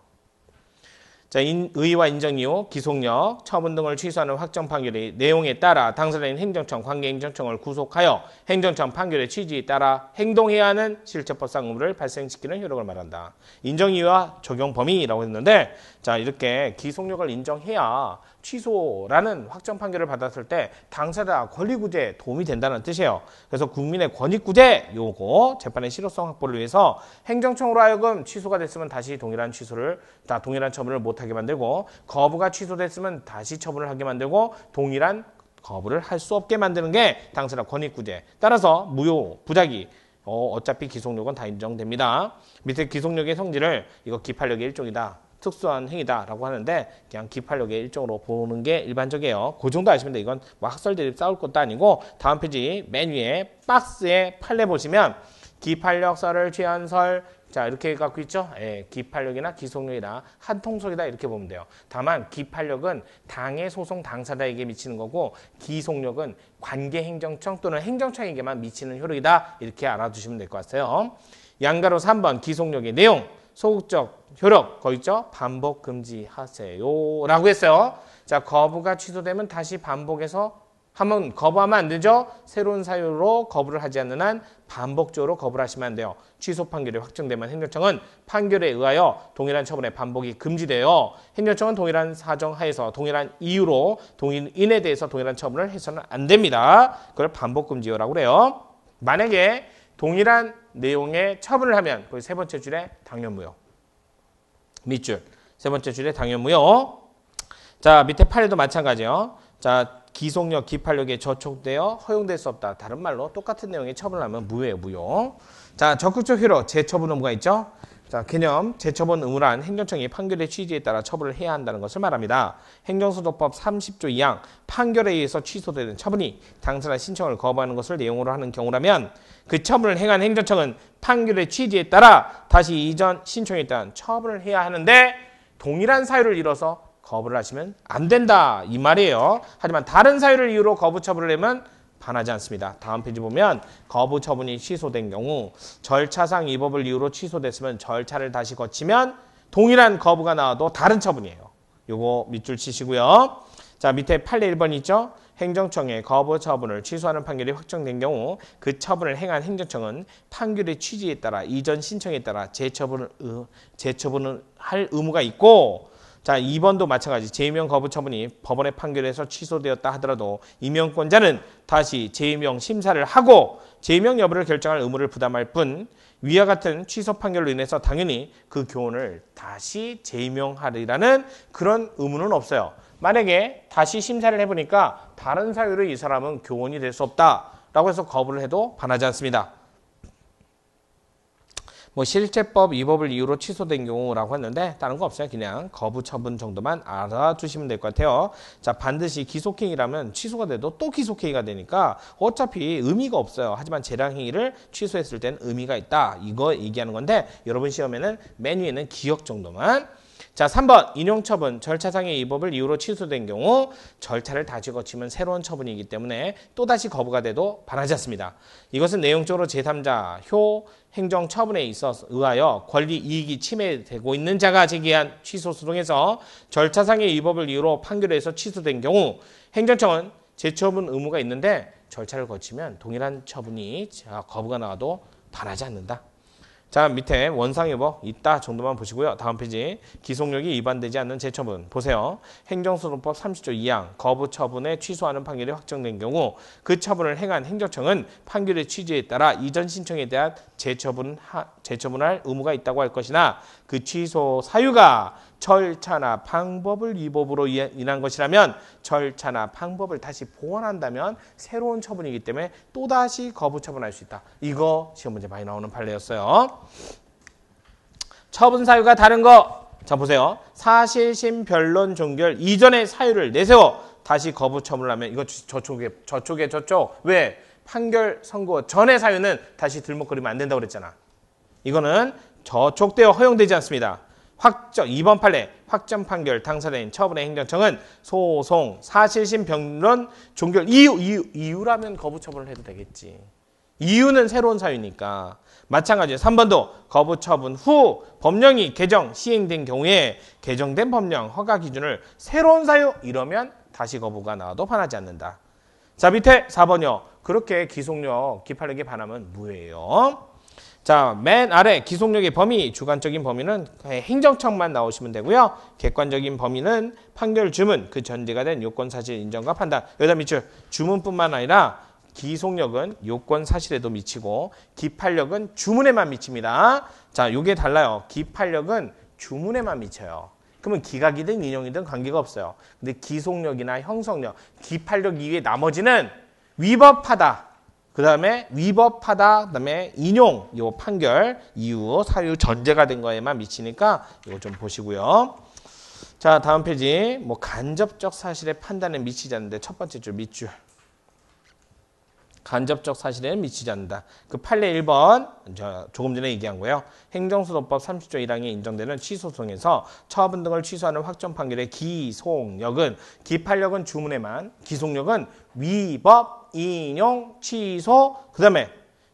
자, 의의와 인정 이유, 기속력, 처분 등을 취소하는 확정 판결의 내용에 따라 당사자인 행정청, 관계행정청을 구속하여 행정청 판결의 취지에 따라 행동해야 하는 실체법상 의무를 발생시키는 효력을 말한다. 인정 이유와 적용 범위라고 했는데 자 이렇게 기속력을 인정해야 취소라는 확정 판결을 받았을 때 당사자 권리구제에 도움이 된다는 뜻이에요. 그래서 국민의 권익구제 요거 재판의 실효성 확보를 위해서 행정청으로 하여금 취소가 됐으면 다시 동일한 처분을 못하게 만들고 거부가 취소됐으면 다시 처분을 하게 만들고 동일한 거부를 할 수 없게 만드는 게 당사자 권익구제. 따라서 무효, 부작위 어차피 기속력은 다 인정됩니다. 밑에 기속력의 성질을 이거 기판력의 일종이다. 특수한 행위다라고 하는데 그냥 기판력의 일종으로 보는 게 일반적이에요. 그 정도 아시면 돼. 이건 뭐 학설들이 싸울 것도 아니고 다음 페이지 맨 위에 박스에 판례 보시면 기판력설을 취한설 자 이렇게 갖고 있죠. 예, 기판력이나 기속력이나 한 통속이다 이렇게 보면 돼요. 다만 기판력은 당해 소송 당사자에게 미치는 거고 기속력은 관계행정청 또는 행정청에게만 미치는 효력이다 이렇게 알아두시면 될 것 같아요. 양가로 3번 기속력의 내용 소극적 효력 거기 있죠. 반복 금지하세요 라고 했어요. 자 거부가 취소되면 다시 반복해서 한번 거부하면 안 되죠. 새로운 사유로 거부를 하지 않는 한 반복적으로 거부를 하시면 안 돼요. 취소 판결이 확정되면 행정청은 판결에 의하여 동일한 처분의 반복이 금지돼요. 행정청은 동일한 사정 하에서 동일한 이유로 동일인에 대해서 동일한 처분을 해서는 안 됩니다. 그걸 반복 금지요라고 그래요. 만약에 동일한 내용의 처분을 하면 거기 세 번째 줄에 당연무효. 밑줄 세 번째 줄에 당연무효. 자 밑에 판례도 마찬가지요. 자, 기속력, 기판력에 저촉되어 허용될 수 없다. 다른 말로 똑같은 내용의 처분을 하면 무효예요, 무효. 자, 적극적 효력, 재처분 의무가 있죠. 자, 개념, 재처분 의무란 행정청이 판결의 취지에 따라 처분을 해야 한다는 것을 말합니다. 행정소송법 30조 2항 판결에 의해서 취소되는 처분이 당사자 신청을 거부하는 것을 내용으로 하는 경우라면 그 처분을 행한 행정청은 판결의 취지에 따라 다시 이전 신청에 따른 처분을 해야 하는데 동일한 사유를 이뤄서 거부를 하시면 안 된다 이 말이에요. 하지만 다른 사유를 이유로 거부 처분을 하면 반하지 않습니다. 다음 페이지 보면 거부 처분이 취소된 경우 절차상 위법을 이유로 취소됐으면 절차를 다시 거치면 동일한 거부가 나와도 다른 처분이에요. 요거 밑줄 치시고요. 자, 밑에 판례 1번 있죠. 행정청의 거부 처분을 취소하는 판결이 확정된 경우 그 처분을 행한 행정청은 판결의 취지에 따라 이전 신청에 따라 재처분을 할 의무가 있고, 자, 2번도 마찬가지. 재임용 거부 처분이 법원의 판결에서 취소되었다 하더라도 임용권자는 다시 재임용 심사를 하고 재임용 여부를 결정할 의무를 부담할 뿐 위와 같은 취소 판결로 인해서 당연히 그 교원을 다시 재임용하리라는 그런 의무는 없어요. 만약에 다시 심사를 해보니까 다른 사유로 이 사람은 교원이 될 수 없다라고 해서 거부를 해도 반하지 않습니다. 뭐 실체법 위법을 이유로 취소된 경우라고 했는데 다른 거 없어요. 그냥 거부 처분 정도만 알아두시면 될 것 같아요. 자, 반드시 기속행위라면 취소가 돼도 또 기속행위가 되니까 어차피 의미가 없어요. 하지만 재량행위를 취소했을 때는 의미가 있다. 이거 얘기하는 건데 여러분 시험에는 맨 위에는 기억 정도만. 자, 3번 인용처분 절차상의 위법을 이유로 취소된 경우 절차를 다시 거치면 새로운 처분이기 때문에 또다시 거부가 돼도 반하지 않습니다. 이것은 내용적으로 제3자 행정처분에 있어서 의하여 권리 이익이 침해되고 있는 자가 제기한 취소 소송에서 절차상의 위법을 이유로 판결에서 취소된 경우 행정청은 재처분 의무가 있는데 절차를 거치면 동일한 처분이 거부가 나와도 반하지 않는다. 자, 밑에 원상위법 있다 정도만 보시고요. 다음 페이지 기속력이 위반되지 않는 재처분 보세요. 행정소송법 30조 2항 거부 처분에 취소하는 판결이 확정된 경우 그 처분을 행한 행정청은 판결의 취지에 따라 이전 신청에 대한 재처분할 의무가 있다고 할 것이나 그 취소 사유가 절차나 방법을 위법으로 인한 것이라면 절차나 방법을 다시 보완한다면 새로운 처분이기 때문에 또다시 거부 처분할 수 있다. 이거 시험 문제 많이 나오는 판례였어요. 처분 사유가 다른 거. 자, 보세요. 사실심 변론 종결 이전의 사유를 내세워 다시 거부 처분을 하면 이거 저쪽. 왜? 판결 선고 전의 사유는 다시 들먹거리면 안 된다고 그랬잖아. 이거는 저촉되어 허용되지 않습니다. 2번 판례 확정 판결 당사자인 처분의 행정청은 소송 사실심 변론 종결 이유라면 거부 처분을 해도 되겠지. 이유는 새로운 사유니까. 마찬가지로 3번도 거부 처분 후 법령이 개정 시행된 경우에 개정된 법령 허가 기준을 새로운 사유 이러면 다시 거부가 나와도 반하지 않는다. 자, 밑에 4번이요. 그렇게 기속력 기판력에 반하면 무효예요. 자, 맨 아래 기속력의 범위, 주관적인 범위는 행정청만 나오시면 되고요. 객관적인 범위는 판결 주문, 그 전제가 된 요건 사실 인정과 판단. 여기다 밑줄 주문뿐만 아니라 기속력은 요건 사실에도 미치고 기판력은 주문에만 미칩니다. 자, 요게 달라요. 기판력은 주문에만 미쳐요. 그러면 기각이든 인용이든 관계가 없어요. 근데 기속력이나 형성력, 기판력 이외에 나머지는 위법하다. 그 다음에 위법하다, 그 다음에 인용, 요 판결, 이유, 사유, 전제가 된 거에만 미치니까 이거 좀 보시고요. 자, 다음 페이지. 뭐 간접적 사실의 판단에 미치지 않는데 첫 번째 줄 밑줄. 간접적 사실에는 미치지 않는다. 그 판례 1번, 조금 전에 얘기한 거예요. 행정소송법 30조 1항에 인정되는 취소소송에서 처분 등을 취소하는 확정 판결의 기속력은, 기판력은 주문에만, 기속력은 위법, 인용, 취소, 그 다음에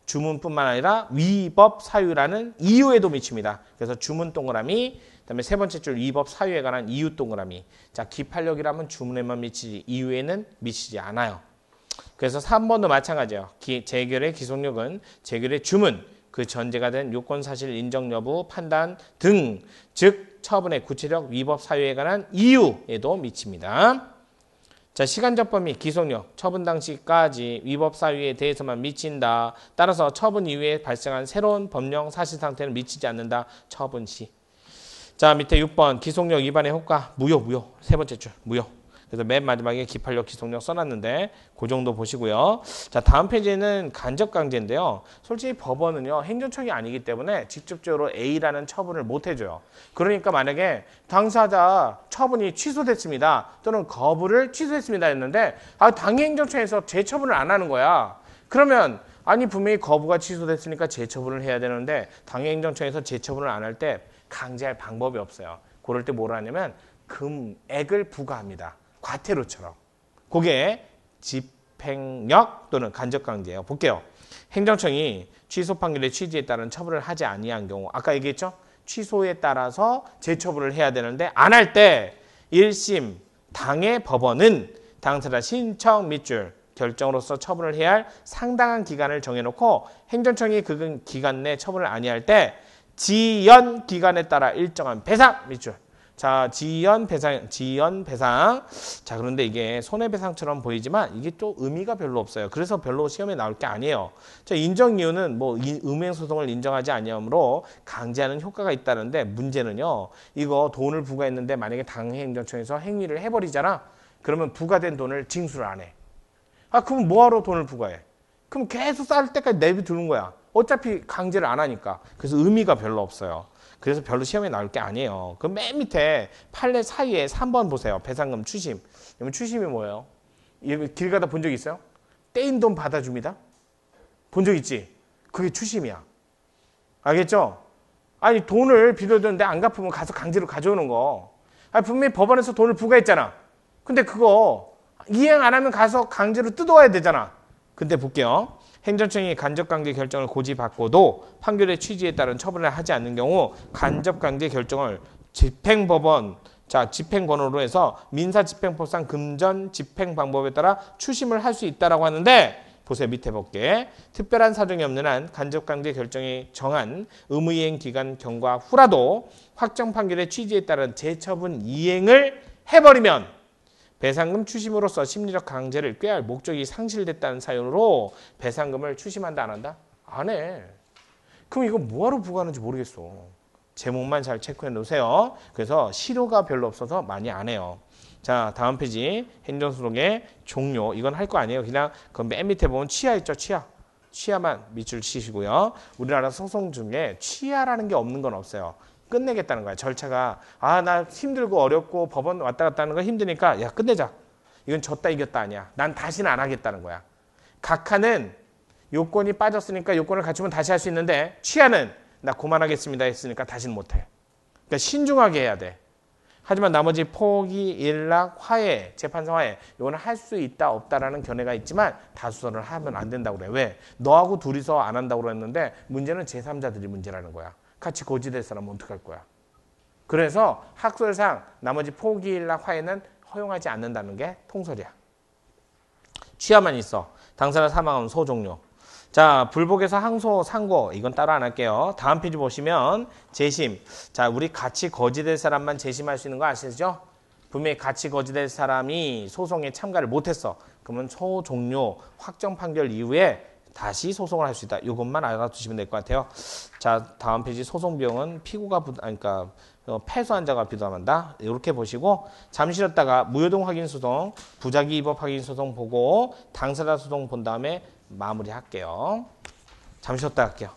주문뿐만 아니라 위법 사유라는 이유에도 미칩니다. 그래서 주문 동그라미, 그 다음에 세 번째 줄 위법 사유에 관한 이유 동그라미. 자, 기판력이라면 주문에만 미치지 이유에는 미치지 않아요. 그래서 3번도 마찬가지예요. 재결의 기속력은 재결의 주문, 그 전제가 된 요건 사실 인정 여부, 판단 등, 즉 처분의 구체적 위법 사유에 관한 이유에도 미칩니다. 자, 시간적 범위, 기속력, 처분 당시까지 위법 사유에 대해서만 미친다. 따라서 처분 이후에 발생한 새로운 법령 사실 상태는 미치지 않는다. 처분 시. 자, 밑에 6번 기속력 위반의 효과 무효. 세 번째 줄 무효. 그래서 맨 마지막에 기판력, 기속력 써놨는데 그 정도 보시고요. 자, 다음 페이지는 간접강제인데요. 솔직히 법원은요, 행정처이 아니기 때문에 직접적으로 A라는 처분을 못 해줘요. 그러니까 만약에 당사자 처분이 취소됐습니다. 또는 거부를 취소했습니다 했는데 당해행정처에서 재처분을 안 하는 거야. 그러면 아니 분명히 거부가 취소됐으니까 재처분을 해야 되는데 당해행정처에서 재처분을 안 할 때 강제할 방법이 없어요. 그럴 때 뭘 하냐면 금액을 부과합니다. 과태료처럼. 그게 집행력 또는 간접강제예요. 볼게요. 행정청이 취소 판결의 취지에 따른 처분을 하지 아니한 경우 아까 얘기했죠? 취소에 따라서 재처분을 해야 되는데 안 할 때 1심 당해 법원은 당사자 신청 밑줄 결정으로서 처분을 해야 할 상당한 기간을 정해놓고 행정청이 그 기간 내 처분을 아니할 때 지연 기간에 따라 일정한 배상 밑줄. 자, 지연 배상. 자, 그런데 이게 손해배상처럼 보이지만 이게 또 의미가 별로 없어요. 그래서 별로 시험에 나올 게 아니에요. 자, 인정 이유는 뭐 음행소송을 인정하지 아니하므로 강제하는 효과가 있다는데 문제는요. 이거 돈을 부과했는데 만약에 당해행정청에서 행위를 해버리잖아. 그러면 부과된 돈을 징수를 안 해. 그럼 뭐하러 돈을 부과해? 그럼 계속 쌓을 때까지 내비두는 거야. 어차피 강제를 안 하니까. 그래서 의미가 별로 없어요. 그래서 별로 시험에 나올 게 아니에요. 그 맨 밑에 판례 사이에 3번 보세요. 배상금 추심. 그러면 추심이 뭐예요? 길 가다 본 적 있어요? 떼인 돈 받아줍니다. 본 적 있지? 그게 추심이야. 알겠죠? 아니 돈을 빌려줬는데 안 갚으면 가서 강제로 가져오는 거. 분명히 법원에서 돈을 부과했잖아. 근데 그거 이행 안 하면 가서 강제로 뜯어와야 되잖아. 근데 볼게요. 행정청이 간접강제 결정을 고지받고도 판결의 취지에 따른 처분을 하지 않는 경우 간접강제 결정을 집행법원, 자 집행권으로 해서 민사집행법상 금전 집행 방법에 따라 추심을 할 수 있다라고 하는데 보세요. 밑에 볼게. 특별한 사정이 없는 한 간접강제 결정이 정한 의무이행 기간 경과 후라도 확정 판결의 취지에 따른 재처분 이행을 해버리면 배상금 추심으로써 심리적 강제를 꾀할 목적이 상실됐다는 사유로 배상금을 추심한다 안 한다? 안 해. 그럼 이거 뭐하러 부과하는지 모르겠어. 제목만 잘 체크해 놓으세요. 그래서 실효가 별로 없어서 많이 안 해요. 자, 다음 페이지 행정소송의 종료. 이건 할 거 아니에요. 그냥 그 맨 밑에 보면 취하 있죠. 취하. 취하만 밑줄 치시고요. 우리나라 소송 중에 취하라는 게 없는 건 없어요. 끝내겠다는 거야. 절차가 나 힘들고 어렵고 법원 왔다 갔다 하는 거 힘드니까 야 끝내자. 이건 졌다 이겼다 아니야. 난 다시는 안 하겠다는 거야. 각하는 요건이 빠졌으니까 요건을 갖추면 다시 할 수 있는데 취하는 나 그만하겠습니다 했으니까 다시는 못해. 그러니까 신중하게 해야 돼. 하지만 나머지 포기, 일락, 화해, 재판상 화해 이거는 할 수 있다 없다라는 견해가 있지만 다수선을 하면 안 된다고 그래. 왜? 너하고 둘이서 안 한다고 그랬는데 문제는 제3자들이 문제라는 거야. 같이 고지될 사람은 어떡할 거야. 그래서 학설상 나머지 포기, 일락, 화해는 허용하지 않는다는 게 통설이야. 취하만 있어. 당사자 사망하면 소종료. 자, 불복에서 항소, 상고 이건 따로 안 할게요. 다음 페이지 보시면 재심. 자, 우리 같이 거지될 사람만 재심할 수 있는 거 아시죠? 분명히 같이 거지될 사람이 소송에 참가를 못했어. 그러면 소종료 확정 판결 이후에 다시 소송을 할 수 있다. 이것만 알아두시면 될 것 같아요. 자, 다음 페이지 소송 비용은 피고가 패소한 자가 부담한다. 이렇게 보시고 잠시 쉬었다가 무효동 확인 소송, 부작위 위법 확인 소송 보고 당사자 소송 본 다음에 마무리할게요. 잠시 쉬었다 할게요.